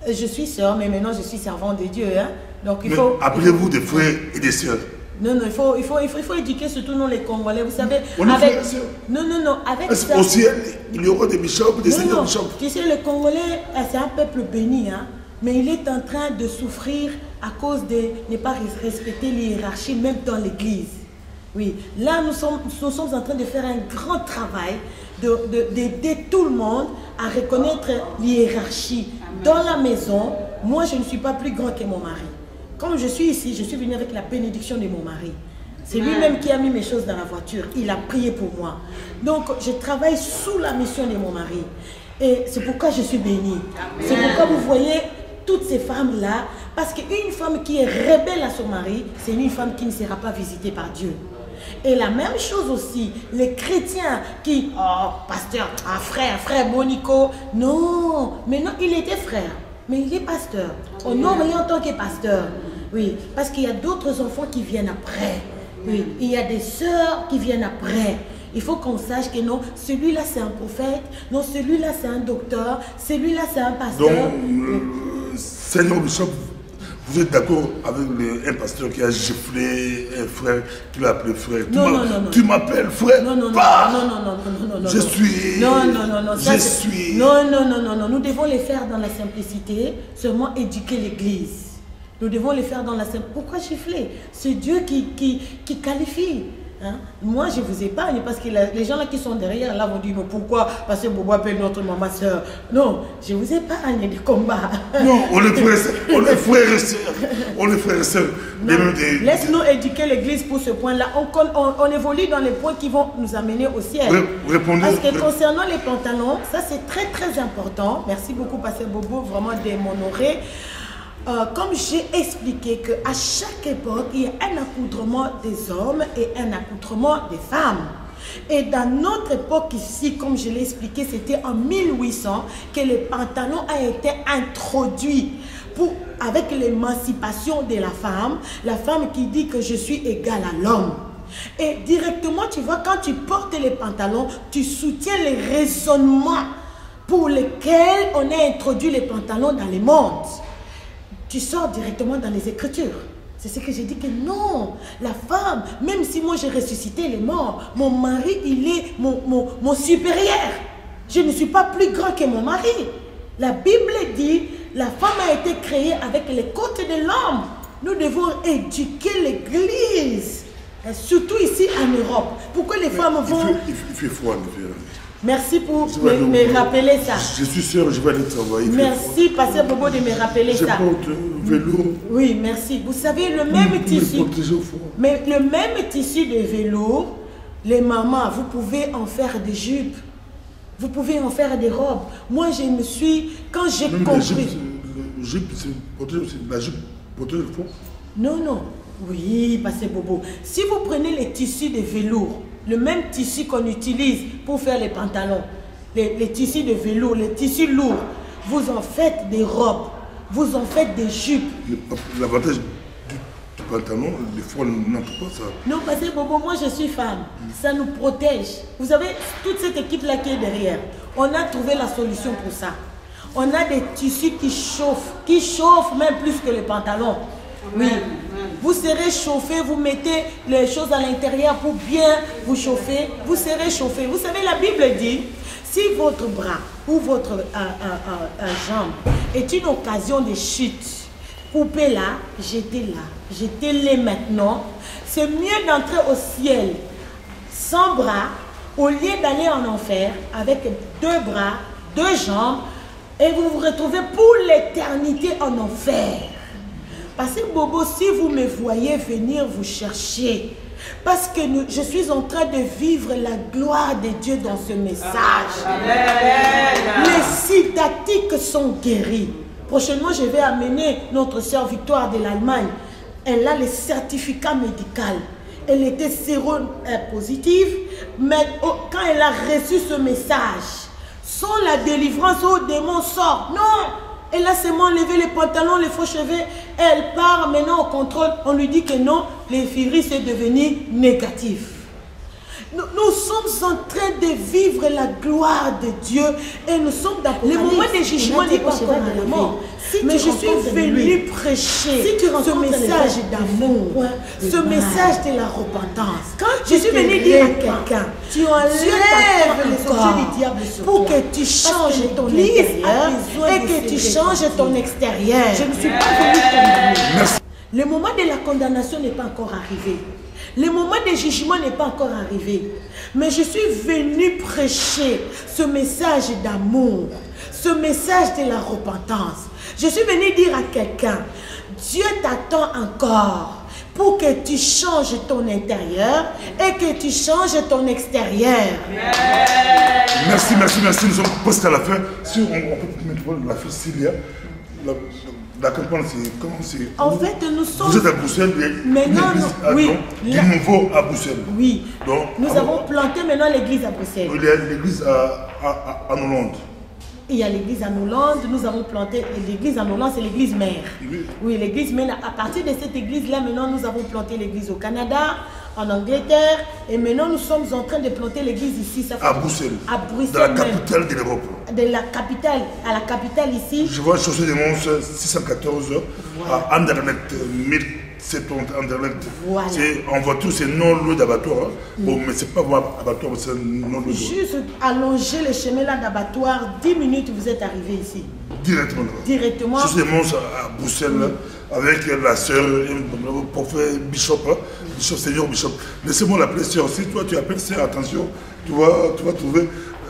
Je suis sœur, mais maintenant je suis servante de Dieu. Hein? Donc, il faut. Appelez-vous des frères et des sœurs. Non, il faut éduquer surtout nous les Congolais. Vous savez, on avec. Est frères, non, avec ça. Au ciel, il y aura des bishops, des seigneurs bishops. Tu sais, le Congolais, c'est un peuple béni, hein? Mais il est en train de souffrir à cause de ne pas respecter les hiérarchies, même dans l'église. Oui, là, nous sommes en train de faire un grand travail d'aider tout le monde à reconnaître l'hiérarchie. Dans la maison, moi, je ne suis pas plus grand que mon mari. Comme je suis ici, je suis venue avec la bénédiction de mon mari. C'est lui-même qui a mis mes choses dans la voiture. Il a prié pour moi. Donc, je travaille sous la mission de mon mari. Et c'est pourquoi je suis bénie. C'est pourquoi vous voyez toutes ces femmes-là. Parce qu'une femme qui est rebelle à son mari, c'est une femme qui ne sera pas visitée par Dieu. Et la même chose aussi, les chrétiens qui, oh, pasteur, frère Bonico, non, maintenant il était frère, mais il est pasteur. On nomme lui en tant que pasteur. Oui, parce qu'il y a d'autres enfants qui viennent après. Oui, il y a des sœurs qui viennent après. Il faut qu'on sache que non, celui-là c'est un prophète, non, celui-là c'est un docteur, celui-là c'est un pasteur. Donc, Seigneur Bishop, vous êtes d'accord avec un pasteur qui a giflé un frère, qui l'a appelé frère? Non. Tu m'appelles frère? Non. Je suis. Non. Nous devons les faire dans la simplicité, seulement éduquer l'église. Nous devons les faire dans la simplicité. Pourquoi gifler? C'est Dieu qui qualifie. Hein? Moi, je vous épargne parce que les gens là qui sont derrière là vont dire mais pourquoi parce que Bobo appelle notre maman soeur. Non, je vous épargne des combats. Non, on est frères et sœurs. On est frères et sœurs. Laisse-nous éduquer l'église pour ce point-là. On évolue dans les points qui vont nous amener au ciel. Répondez. Parce que concernant les pantalons, ça c'est très très important. Merci beaucoup, Pasteur Bobo, vraiment de m'honorer. Comme j'ai expliqué qu'à chaque époque, il y a un accoutrement des hommes et un accoutrement des femmes. Et dans notre époque ici, comme je l'ai expliqué, c'était en 1800 que le pantalon a été introduit avec l'émancipation de la femme qui dit que je suis égale à l'homme. Et directement, tu vois, quand tu portes les pantalons, tu soutiens les raisonnements pour lesquels on a introduit les pantalons dans le monde. Tu sors directement dans les Écritures. C'est ce que j'ai dit que non, la femme, même si moi j'ai ressuscité les morts, mon mari, il est mon supérieur. Je ne suis pas plus grand que mon mari. La Bible dit, la femme a été créée avec les côtes de l'homme. Nous devons éduquer l'église, surtout ici en Europe. Pourquoi les femmes vont... Il fait froid, Merci pour me rappeler ça. Je suis sûr, je vais aller travailler. Merci, Pasteur Bobo, de me rappeler ça. Je porte velours. Oui, merci. Vous savez, le même tissu, mais le même tissu de velours, les mamans, vous pouvez en faire des jupes. Vous pouvez en faire des robes. Moi, je me suis... Quand j'ai compris... La jupe, c'est la jupe porter le fond? Non. Oui, Pasteur Bobo. Si vous prenez les tissus de velours, le même tissu qu'on utilise pour faire les pantalons, les tissus de velours, les tissus lourds, vous en faites des robes, vous en faites des jupes. L'avantage du pantalon, des fois, on n'entend pas ça. Non, parce que Bobo, moi je suis femme, ça nous protège. Vous savez, toute cette équipe-là qui est derrière, on a trouvé la solution pour ça. On a des tissus qui chauffent même plus que les pantalons. Oui. Vous serez chauffé, vous mettez les choses à l'intérieur pour bien vous chauffer, vous serez chauffé. Vous savez, la Bible dit, si votre bras ou votre jambe est une occasion de chute, coupez-la, jetez-la. Jetez-les maintenant. C'est mieux d'entrer au ciel sans bras au lieu d'aller en enfer avec 2 bras, 2 jambes et vous vous retrouvez pour l'éternité en enfer. Parce que Bobo, si vous me voyez venir vous chercher, parce que je suis en train de vivre la gloire de Dieu dans ce message. Amen. Les citatiques sont guéris. Prochainement, je vais amener notre sœur Victoire de l'Allemagne. Elle a le certificat médical. Elle était séropositive, mais quand elle a reçu ce message, sans la délivrance au démon sort. Non, elle a seulement levé les pantalons, les faux cheveux. Elle part maintenant au contrôle. On lui dit que non, le virus est devenu négatif. Nous sommes en train de vivre la gloire de Dieu et nous sommes dans le moment de jugement n'est pas encore arrivé. Mais je suis venu prêcher ce message d'amour, ce message de la repentance. Je suis venu dire à quelqu'un, tu enlèves les objets du diable pour que tu changes ton intérieur et que tu changes ton extérieur. Je ne suis pas venu condamner. Le moment de la condamnation n'est pas encore arrivé. Le moment de jugement n'est pas encore arrivé. Mais je suis venu prêcher ce message d'amour, ce message de la repentance. Je suis venu dire à quelqu'un, Dieu t'attend encore pour que tu changes ton intérieur et que tu changes ton extérieur. Merci. Nous sommes presque à la fin. Si on peut mettre la fin, Sylvia, la campagne, c'est comment c'est? En fait, nous sommes... Vous êtes à Bruxelles, maintenant, oui, du nouveau à Bruxelles. Oui, donc, nous avons planté maintenant l'église à Bruxelles. Il y a l'église à Hollande. Il y a l'église en Hollande, nous avons planté l'église en Hollande, c'est l'église mère. Oui, l'église mère. À partir de cette église-là, maintenant, nous avons planté l'église au Canada, en Angleterre, et maintenant, nous sommes en train de planter l'église ici. Ça fait à Bruxelles. À Bruxelles. Dans la capitale de l'Europe. De la capitale, à la capitale ici. Je vois Chaussée des Mons 614 voilà. À Anderlecht, 1070 Anderlecht. Voilà. En voiture, c'est non loin d'abattoir. Bon, mais c'est pas vraiment abattoir, c'est non loin. Juste allonger le chemin là d'abattoir, 10 minutes, vous êtes arrivé ici. Directement. Directement. Chaussée des Mons à Bruxelles, avec la sœur, le prophète Bishop, Seigneur Bishop. Laissez-moi l'appeler sœur. Si toi tu appelles sœur, attention, tu vas trouver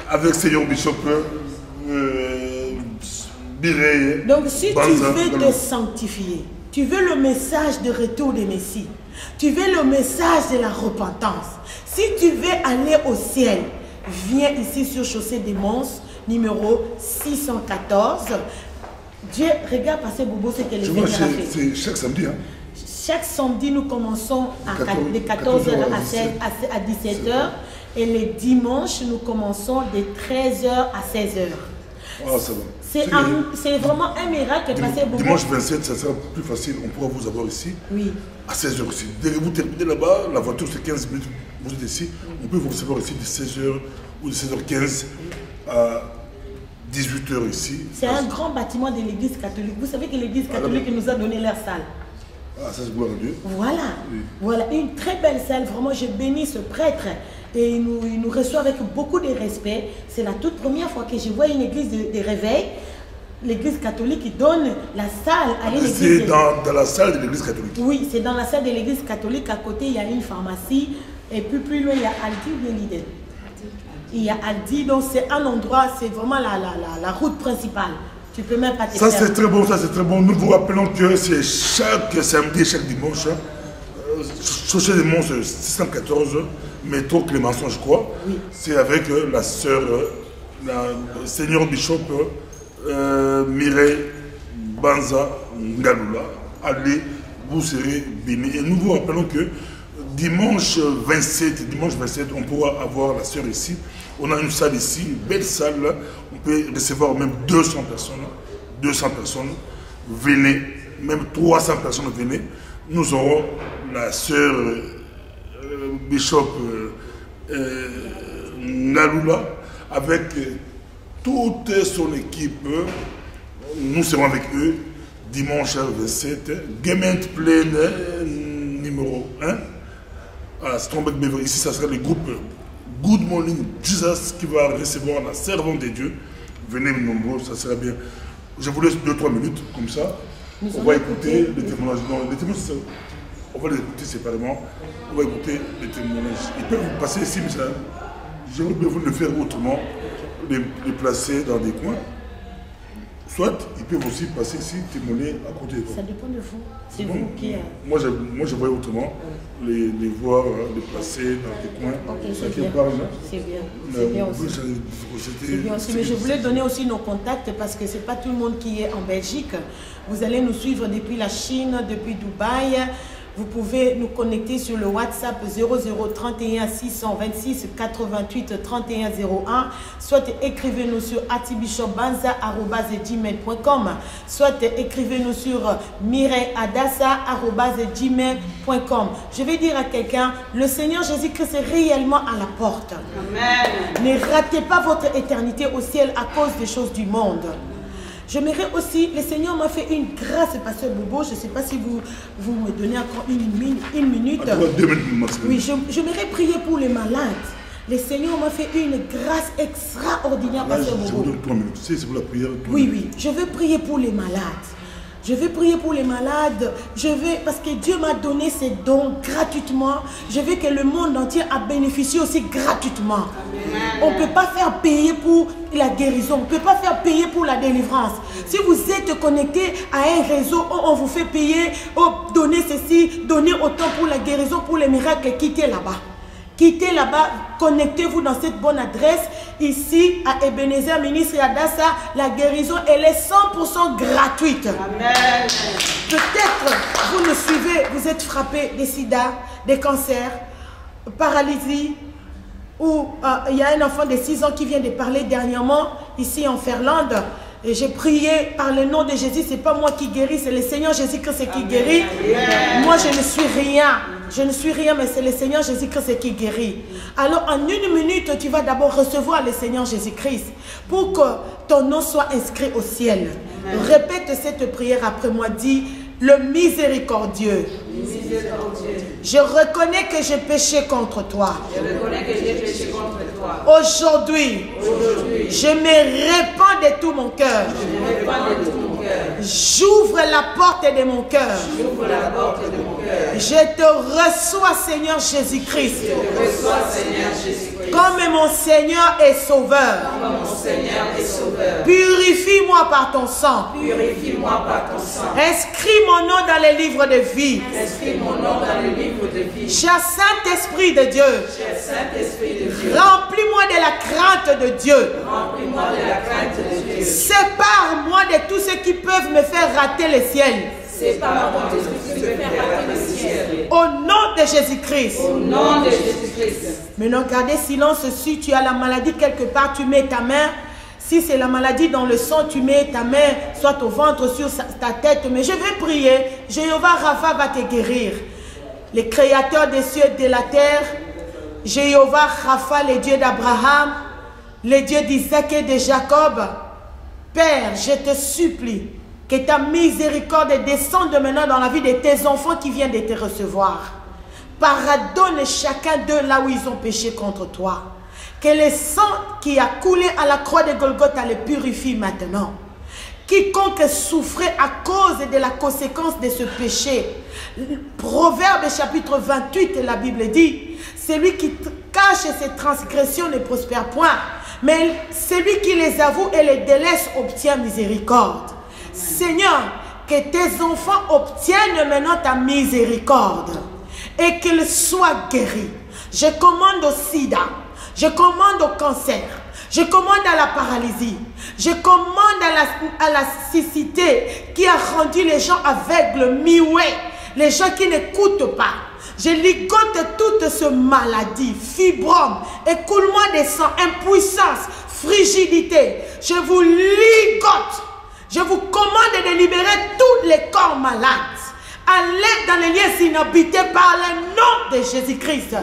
avec Seigneur Bishop. Donc si tu veux te sanctifier, tu veux le message de retour des Messies, tu veux le message de la repentance, si tu veux aller au ciel, viens ici sur Chaussée des Mons, numéro 614. Dieu, regarde passer Bobo, c'est que les Seigneur a fait. C'est chaque samedi, hein? Chaque samedi, nous commençons de 14h à 17h. Et les dimanches, nous commençons de 13h à 16h. Ah, ça va. C'est vraiment un miracle de passer Bobo. Dimanche 27, ça sera plus facile. On pourra vous avoir ici. Oui. À 16h aussi. Dès que vous terminez là-bas, la voiture c'est 15 minutes. Vous êtes ici. On peut vous recevoir ici de 16h ou de 16h15 à 18h ici. C'est un grand bâtiment de l'église catholique. Vous savez que l'église catholique nous a donné leur salle. Ah, ça c'est gloire à Dieu. Voilà. Oui. Voilà, une très belle salle. Vraiment, je bénis ce prêtre. Et il nous reçoit avec beaucoup de respect. C'est la toute première fois que je vois une église de réveil. L'église catholique qui donne la salle à une église. C'est dans la salle de l'église catholique. Oui, c'est dans la salle de l'église catholique. À côté, il y a une pharmacie. Et puis plus loin, il y a Aldi ou bien Lidl. Il y a Aldi. Donc c'est un endroit, c'est vraiment la route principale. Tu peux même pas te faire. Ça c'est très bon, ça c'est très bon. Nous vous rappelons que c'est chaque samedi et chaque dimanche. Chaussée des Mons 614, métro Clémenceau, je crois. Oui. C'est avec la sœur, la Seigneur Bishop Mireille Banza Ngalula. Allez, vous serez bénis. Et nous vous rappelons que dimanche 27, on pourra avoir la sœur ici. On a une salle ici, une belle salle. On peut recevoir même 200 personnes. 200 personnes. Venez, même 300 personnes, venez. Nous aurons la sœur Bishop Ngalula avec toute son équipe. Nous serons avec eux dimanche 27. Gement pleine numéro 1 à Stromberg Beverly. Ici, ça sera le groupe Good Morning Jesus qui va recevoir la servante de Dieu. venez nombreux, ça sera bien. Je vous laisse 2-3 minutes, comme ça. On va écouter les témoignages. Non, les témoignages, on va les écouter séparément. On va écouter les témoignages. Ils peuvent vous passer ici, mais ça, j'aimerais bien vous le faire autrement, les placer dans des coins. Soit ils peuvent aussi passer ici, témoigner à côté. Ça dépend de vous. C'est vous qui... Moi, je vois autrement, les voir, les placer dans des coins. Ok, c'est bien. C'est bien. C'est bien aussi. C'est bien aussi. Mais je voulais donner aussi nos contacts parce que ce n'est pas tout le monde qui est en Belgique. Vous allez nous suivre depuis la Chine, depuis Dubaï. Vous pouvez nous connecter sur le WhatsApp 0031 626 88 31 01. Soit écrivez-nous sur atibishopbanza@gmail.com. Soit écrivez-nous sur mireadassa@gmail.com. Je vais dire à quelqu'un, le Seigneur Jésus-Christ est réellement à la porte. Amen. Ne ratez pas votre éternité au ciel à cause des choses du monde. J'aimerais aussi, le Seigneur m'a fait une grâce, Pasteur Bobo, je ne sais pas si vous me donnez encore une minute. 2 minutes maximum. Oui, j'aimerais prier pour les malades. Le Seigneur m'a fait une grâce extraordinaire, Pasteur Bobo. Je vous donne 3 minutes, c'est pour la prière. Oui, je veux prier pour les malades. Je vais prier pour les malades. Parce que Dieu m'a donné ces dons gratuitement. Je veux que le monde entier a bénéficié aussi gratuitement. Amen. On ne peut pas faire payer pour la guérison. On ne peut pas faire payer pour la délivrance. Si vous êtes connecté à un réseau où on vous fait payer, donner ceci, donner autant pour la guérison, pour les miracles, quittez là-bas. Quittez là-bas, connectez-vous dans cette bonne adresse. Ici, à Ebenezer, ministre Adassa, la guérison, elle est 100% gratuite. Amen. Peut-être, vous nous suivez, vous êtes frappé des sida, des cancers, paralysie, ou il y a un enfant de 6 ans qui vient de parler dernièrement, ici en Finlande. Et j'ai prié par le nom de Jésus, ce n'est pas moi qui guéris, c'est le Seigneur Jésus-Christ qui guérit. Amen. Moi, je ne suis rien. Je ne suis rien, mais c'est le Seigneur Jésus-Christ qui guérit. Alors, en 1 minute, tu vas d'abord recevoir le Seigneur Jésus-Christ pour que ton nom soit inscrit au ciel. Amen. Répète cette prière après moi. Dis, le miséricordieux. Je reconnais que j'ai péché contre toi. Aujourd'hui, je me répands de tout mon cœur. J'ouvre la porte de mon cœur. Je te reçois, Seigneur Jésus-Christ, comme mon Seigneur et Sauveur. Purifie-moi par ton sang. Inscris mon nom dans les livres de vie. Cher Saint-Esprit de Dieu, remplis-moi de la crainte de Dieu. Sépare-moi de tous ceux qui peuvent me faire rater le ciel. Au nom de Jésus-Christ. Maintenant, gardez silence. Si tu as la maladie quelque part, tu mets ta main. Si c'est la maladie dans le sang, tu mets ta main soit au ventre, sur ta tête. Mais je vais prier. Jéhovah Rapha va te guérir. Le créateur des cieux et de la terre, Jéhovah Rapha, le Dieu d'Abraham, le Dieu d'Isaac et de Jacob. Père, je te supplie que ta miséricorde descende maintenant dans la vie de tes enfants qui viennent de te recevoir. Pardonne chacun d'eux là où ils ont péché contre toi. Que le sang qui a coulé à la croix de Golgotha le purifie maintenant. Quiconque souffrait à cause de la conséquence de ce péché. Proverbe chapitre 28, la Bible dit, celui qui cache ses transgressions ne prospère point, mais celui qui les avoue et les délaisse obtient miséricorde. Seigneur, que tes enfants obtiennent maintenant ta miséricorde et qu'ils soient guéris. Je commande au sida, je commande au cancer, je commande à la paralysie, je commande à la cécité qui a rendu les gens aveugles, muets, les gens qui n'écoutent pas. Je ligote toute cette maladie, fibrome, écoulement des sangs, impuissance, frigidité. Je vous ligote. Je vous commande de libérer tous les corps malades. Allez dans les lieux inhabités par le nom de Jésus-Christ.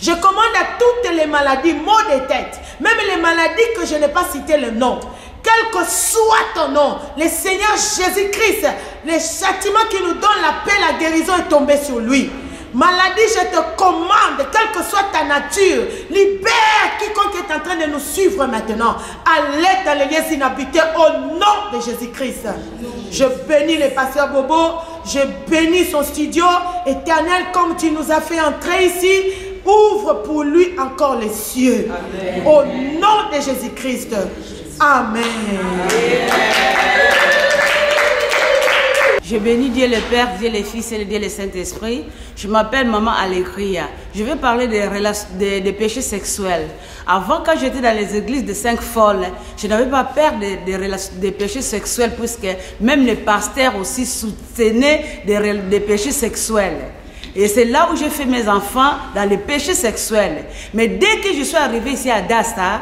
Je commande à toutes les maladies, maux de tête, même les maladies que je n'ai pas cité le nom. Quel que soit ton nom, le Seigneur Jésus-Christ, le châtiment qui nous donne la paix, la guérison est tombé sur lui. Maladie, je te commande, quelle que soit ta nature, libère quiconque est en train de nous suivre maintenant. Allez dans les lieux inhabités au nom de Jésus-Christ. Je bénis le pasteur Bobo, je bénis son studio. Éternel, comme tu nous as fait entrer ici, ouvre pour lui encore les cieux. Amen. Au nom de Jésus-Christ. Amen. Je bénis Dieu le Père, Dieu le Fils et Dieu le Saint-Esprit. Je m'appelle Maman Allegria. Je vais parler des péchés sexuels. Avant, quand j'étais dans les églises de 5 folles, je n'avais pas peur des péchés sexuels, puisque même les pasteurs aussi soutenaient des péchés sexuels. Et c'est là où j'ai fait mes enfants dans les péchés sexuels. Mais dès que je suis arrivée ici à Dassa,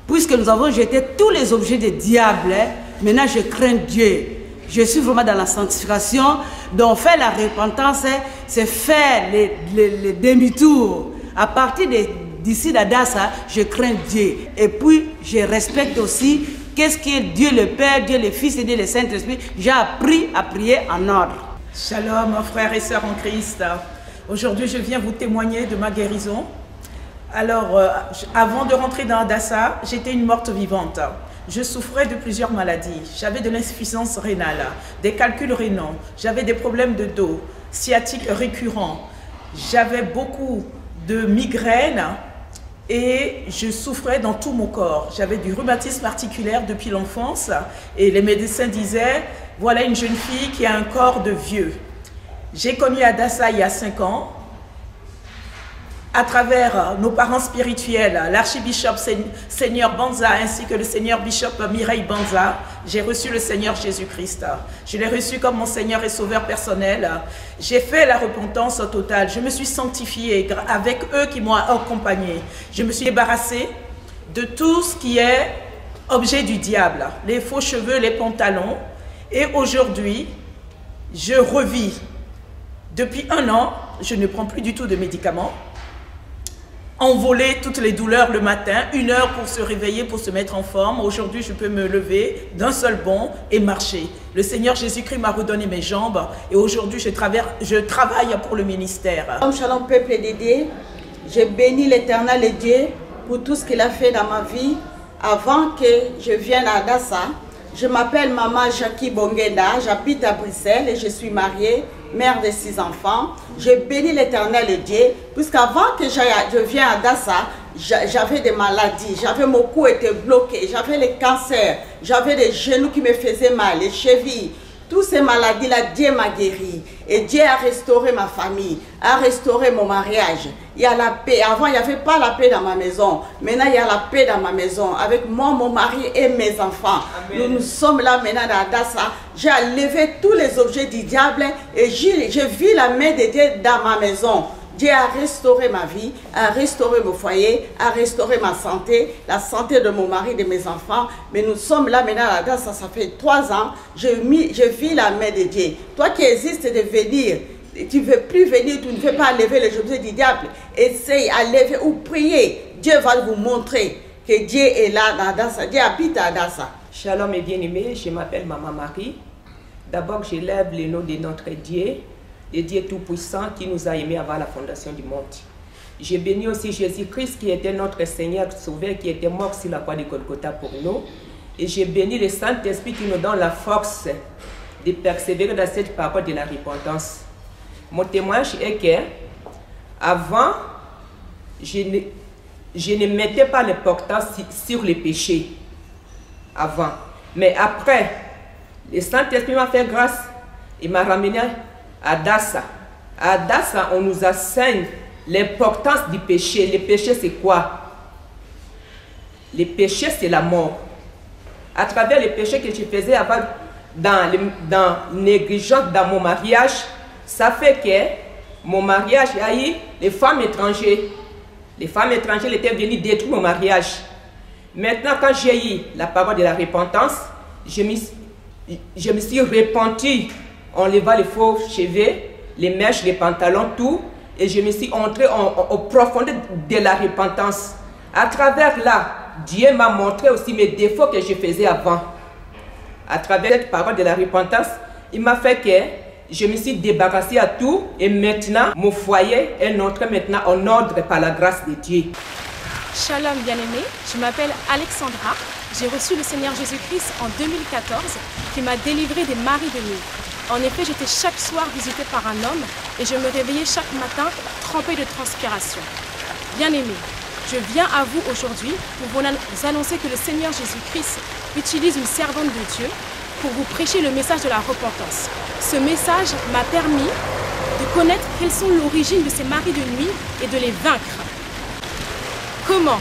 puisque nous avons jeté tous les objets des diables, maintenant je crains Dieu. Je suis vraiment dans la sanctification. Donc faire la repentance, c'est faire les demi-tours. À partir d'ici d'Adassa, je crains Dieu. Et puis je respecte aussi qu'est-ce qui est Dieu le Père, Dieu le Fils et Dieu le Saint-Esprit. J'ai appris à prier en ordre. Shalom, frères et sœurs en Christ. Aujourd'hui, je viens vous témoigner de ma guérison. Alors, avant de rentrer dans Adassa, j'étais une morte vivante. Je souffrais de plusieurs maladies. J'avais de l'insuffisance rénale, des calculs rénaux, j'avais des problèmes de dos, sciatiques récurrents. J'avais beaucoup de migraines et je souffrais dans tout mon corps. J'avais du rhumatisme articulaire depuis l'enfance et les médecins disaient, voilà une jeune fille qui a un corps de vieux. J'ai connu Adassa il y a 5 ans. À travers nos parents spirituels, l'archibishop Seigneur Banza ainsi que le Seigneur Bishop Mireille Banza, j'ai reçu le Seigneur Jésus-Christ. Je l'ai reçu comme mon Seigneur et Sauveur personnel. J'ai fait la repentance totale. Je me suis sanctifiée avec eux qui m'ont accompagné. Je me suis débarrassée de tout ce qui est objet du diable, les faux cheveux, les pantalons. Et aujourd'hui, je revis. Depuis 1 an, je ne prends plus du tout de médicaments. Envoler toutes les douleurs le matin, 1 heure pour se réveiller, pour se mettre en forme. Aujourd'hui, je peux me lever d'un seul bond et marcher. Le Seigneur Jésus-Christ m'a redonné mes jambes et aujourd'hui, je travaille pour le ministère. Shalom, peuple de Dieu. Je bénis l'Éternel Dieu pour tout ce qu'il a fait dans ma vie avant que je vienne à Adassa. Je m'appelle Maman Jackie Bongenda, j'habite à Bruxelles et je suis mariée, mère de 6 enfants. Je bénis l'Éternel Dieu, puisqu'avant que je vienne à Adassa, j'avais des maladies, mon cou était bloqué, j'avais le cancer, j'avais des genoux qui me faisaient mal, les chevilles. Toutes ces maladies-là, Dieu m'a guéri. Et Dieu a restauré ma famille, a restauré mon mariage. Il y a la paix. Avant, il n'y avait pas la paix dans ma maison. Maintenant, il y a la paix dans ma maison. Avec moi, mon mari et mes enfants. Nous sommes là maintenant à Adassa. J'ai enlevé tous les objets du diable et j'ai vu la main de Dieu dans ma maison. Dieu a restauré ma vie, a restauré mon foyer, a restauré ma santé, la santé de mon mari, de mes enfants. Mais nous sommes là maintenant à Adassa, ça fait 3 ans. Je vis la main de Dieu. Toi qui existes de venir, tu ne veux plus venir, tu ne veux pas lever les objets du diable. Essaye à lever ou prier. Dieu va vous montrer que Dieu est là dans Adassa. Dieu habite à Adassa. Shalom et bien-aimés, je m'appelle Maman Marie. D'abord, je lève le nom de notre Dieu. Le Dieu Tout-Puissant qui nous a aimés avant la fondation du monde. Je bénis aussi Jésus-Christ qui était notre Seigneur Sauveur, qui était mort sur la croix de Golgotha pour nous. Et je bénis le Saint-Esprit qui nous donne la force de persévérer dans cette parole de la repentance. Mon témoignage est que, avant, je ne mettais pas l'importance sur les péchés. Avant. Mais après, le Saint-Esprit m'a fait grâce. Il m'a ramené à Adassa. À Adassa, on nous enseigne l'importance du péché. Le péché, c'est quoi? Le péché, c'est la mort. À travers les péchés que je faisais avant, dans négligence dans mon mariage, ça fait que mon mariage a eu les femmes étrangères. Les femmes étrangères étaient venues détruire mon mariage. Maintenant, quand j'ai eu la parole de la repentance, je me suis repenti en levant les faux cheveux, les mèches, les pantalons, tout. Et je me suis entré en profondeur de la repentance. À travers là, Dieu m'a montré aussi mes défauts que je faisais avant. À travers cette parole de la repentance, il m'a fait que je me suis débarrassée à tout et maintenant, mon foyer est notre maintenant en ordre par la grâce de Dieu. Shalom bien-aimé, je m'appelle Alexandra. J'ai reçu le Seigneur Jésus-Christ en 2014 qui m'a délivré des maris de nuit. En effet, j'étais chaque soir visitée par un homme et je me réveillais chaque matin trempée de transpiration. Bien-aimé, je viens à vous aujourd'hui pour vous annoncer que le Seigneur Jésus-Christ utilise une servante de Dieu pour vous prêcher le message de la repentance. Ce message m'a permis de connaître quelles sont l'origine de ces maris de nuit et de les vaincre. Comment?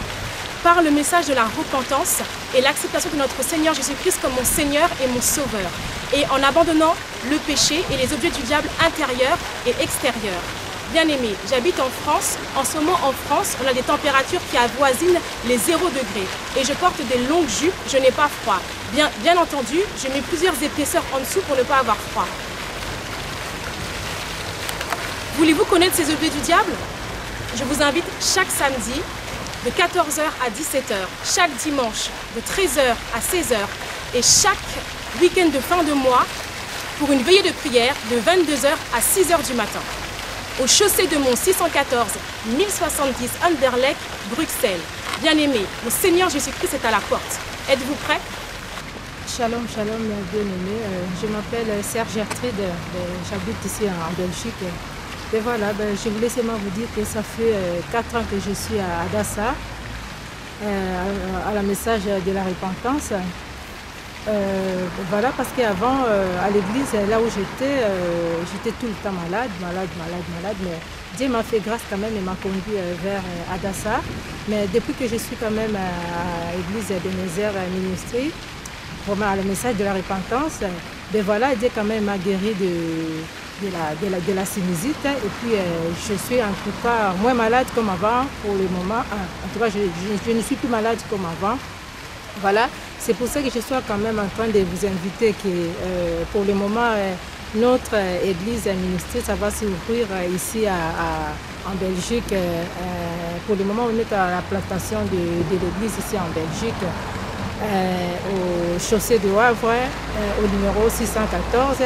Par le message de la repentance et l'acceptation de notre Seigneur Jésus-Christ comme mon Seigneur et mon Sauveur, et en abandonnant le péché et les objets du diable intérieurs et extérieurs. Bien-aimé, j'habite en France. En ce moment, en France, on a des températures qui avoisinent les 0 degrés. Et je porte des longues jupes, je n'ai pas froid. Bien entendu, je mets plusieurs épaisseurs en dessous pour ne pas avoir froid. Voulez-vous connaître ces objets du diable? Je vous invite chaque samedi de 14h à 17h, chaque dimanche de 13h à 16h et chaque week-end de fin de mois pour une veillée de prière de 22h à 6h du matin. Au chaussée de Mont 614, 1070 Anderlecht, Bruxelles. Bien-aimé, le Seigneur Jésus-Christ est à la porte. Êtes-vous prêts? Shalom, shalom, bien-aimé. Je m'appelle Serge Gertrude, j'habite ici en Belgique. Et voilà, je voulais seulement vous dire que ça fait 4 ans que je suis à Adassa, à la message de la repentance. Voilà, parce qu'avant, à l'église, là où j'étais tout le temps malade, mais Dieu m'a fait grâce quand même et m'a conduit vers Adassa. Mais depuis que je suis quand même à l'église de Nézer Ministry, vraiment à la message de la repentance, voilà, Dieu quand même m'a guéri de la sinusite, et puis je suis en tout cas moins malade comme avant pour le moment. En tout cas, je ne suis plus malade comme avant. Voilà, c'est pour ça que je suis quand même en train de vous inviter que pour le moment, notre église ministère, ça va s'ouvrir ici en Belgique. Pour le moment, on est à la plantation de l'église ici en Belgique, au chaussée de Havre, au numéro 614.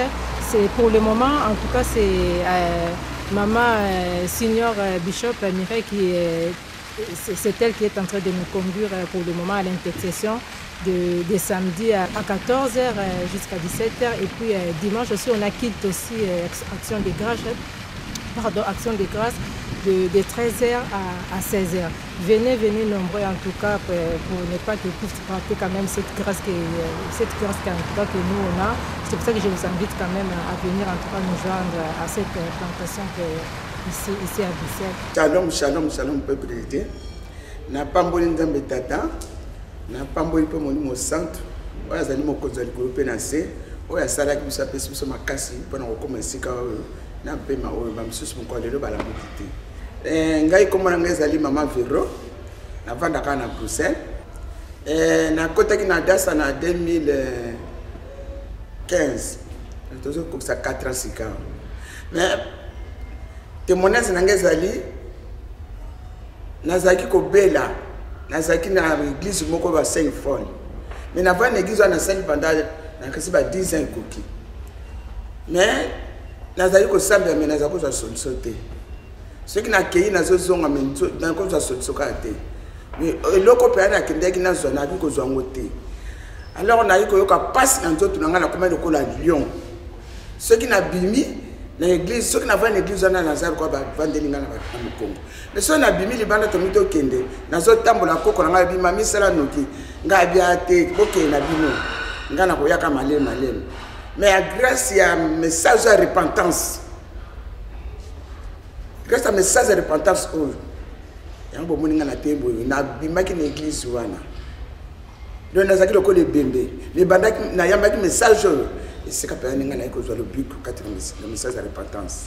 C'est pour le moment, en tout cas, c'est maman senior Bishop Mireille c'est elle qui est en train de nous conduire pour le moment à l'intercession de samedi à 14h jusqu'à 17h. Et puis dimanche aussi, on a quitté aussi action de grâce de 13h à 16h. Venez nombreux en tout cas pour ne pas que vous ratez quand même cette grâce que nous on a. C'est pour ça que je vous invite quand même à venir en tout cas nous joindre à cette plantation ici à Bruxelles. Shalom peuple de Dieu. Na pamboli nzambe tata, na pamboli pe moni mo centre, oya zali mo kozali groupe na se, oya sala ki bisa pesi biso makasi pona ko commencer ka na pema oyo ba misusu mo ko lelo bala mokiti. Ngai komona ngai zali mama Vero, na vanda ka na Bruxelles. Na kota ki na Adassa na 2015. Tozo ko sa 4 ans sika. Mais témoignage nange zali nazaki ko bela nazaki na église moko ba Saint Paul mais na va l'église na Saint pendant na kasi ba 10 ans koki mais nazali ko samba mais nazali ko solution te ce qui na kei nazo zonga mais na ko solution ka te mais eloko pe na kindeki na zona ki ko zwango te alors na yiko yoka passe na nzoto na ngana komanda ko la Lyon ce qui na bimi na église ceux qui n'avaient une église na Nazar quoi ba vandelinga na Congo mais ceux na bimi libanda to mito kende nazo tambola koko na ngabi mami sala noki ngabi ate boke na bino ngana ko yaka malema mais grâce à message de repentance grâce à message de repentance oh yango moninga na tembo na bimaki na église wana donc nazaki lokole bembe mais bandaki na yambaki message et c'est quand même un le but le message de repentance.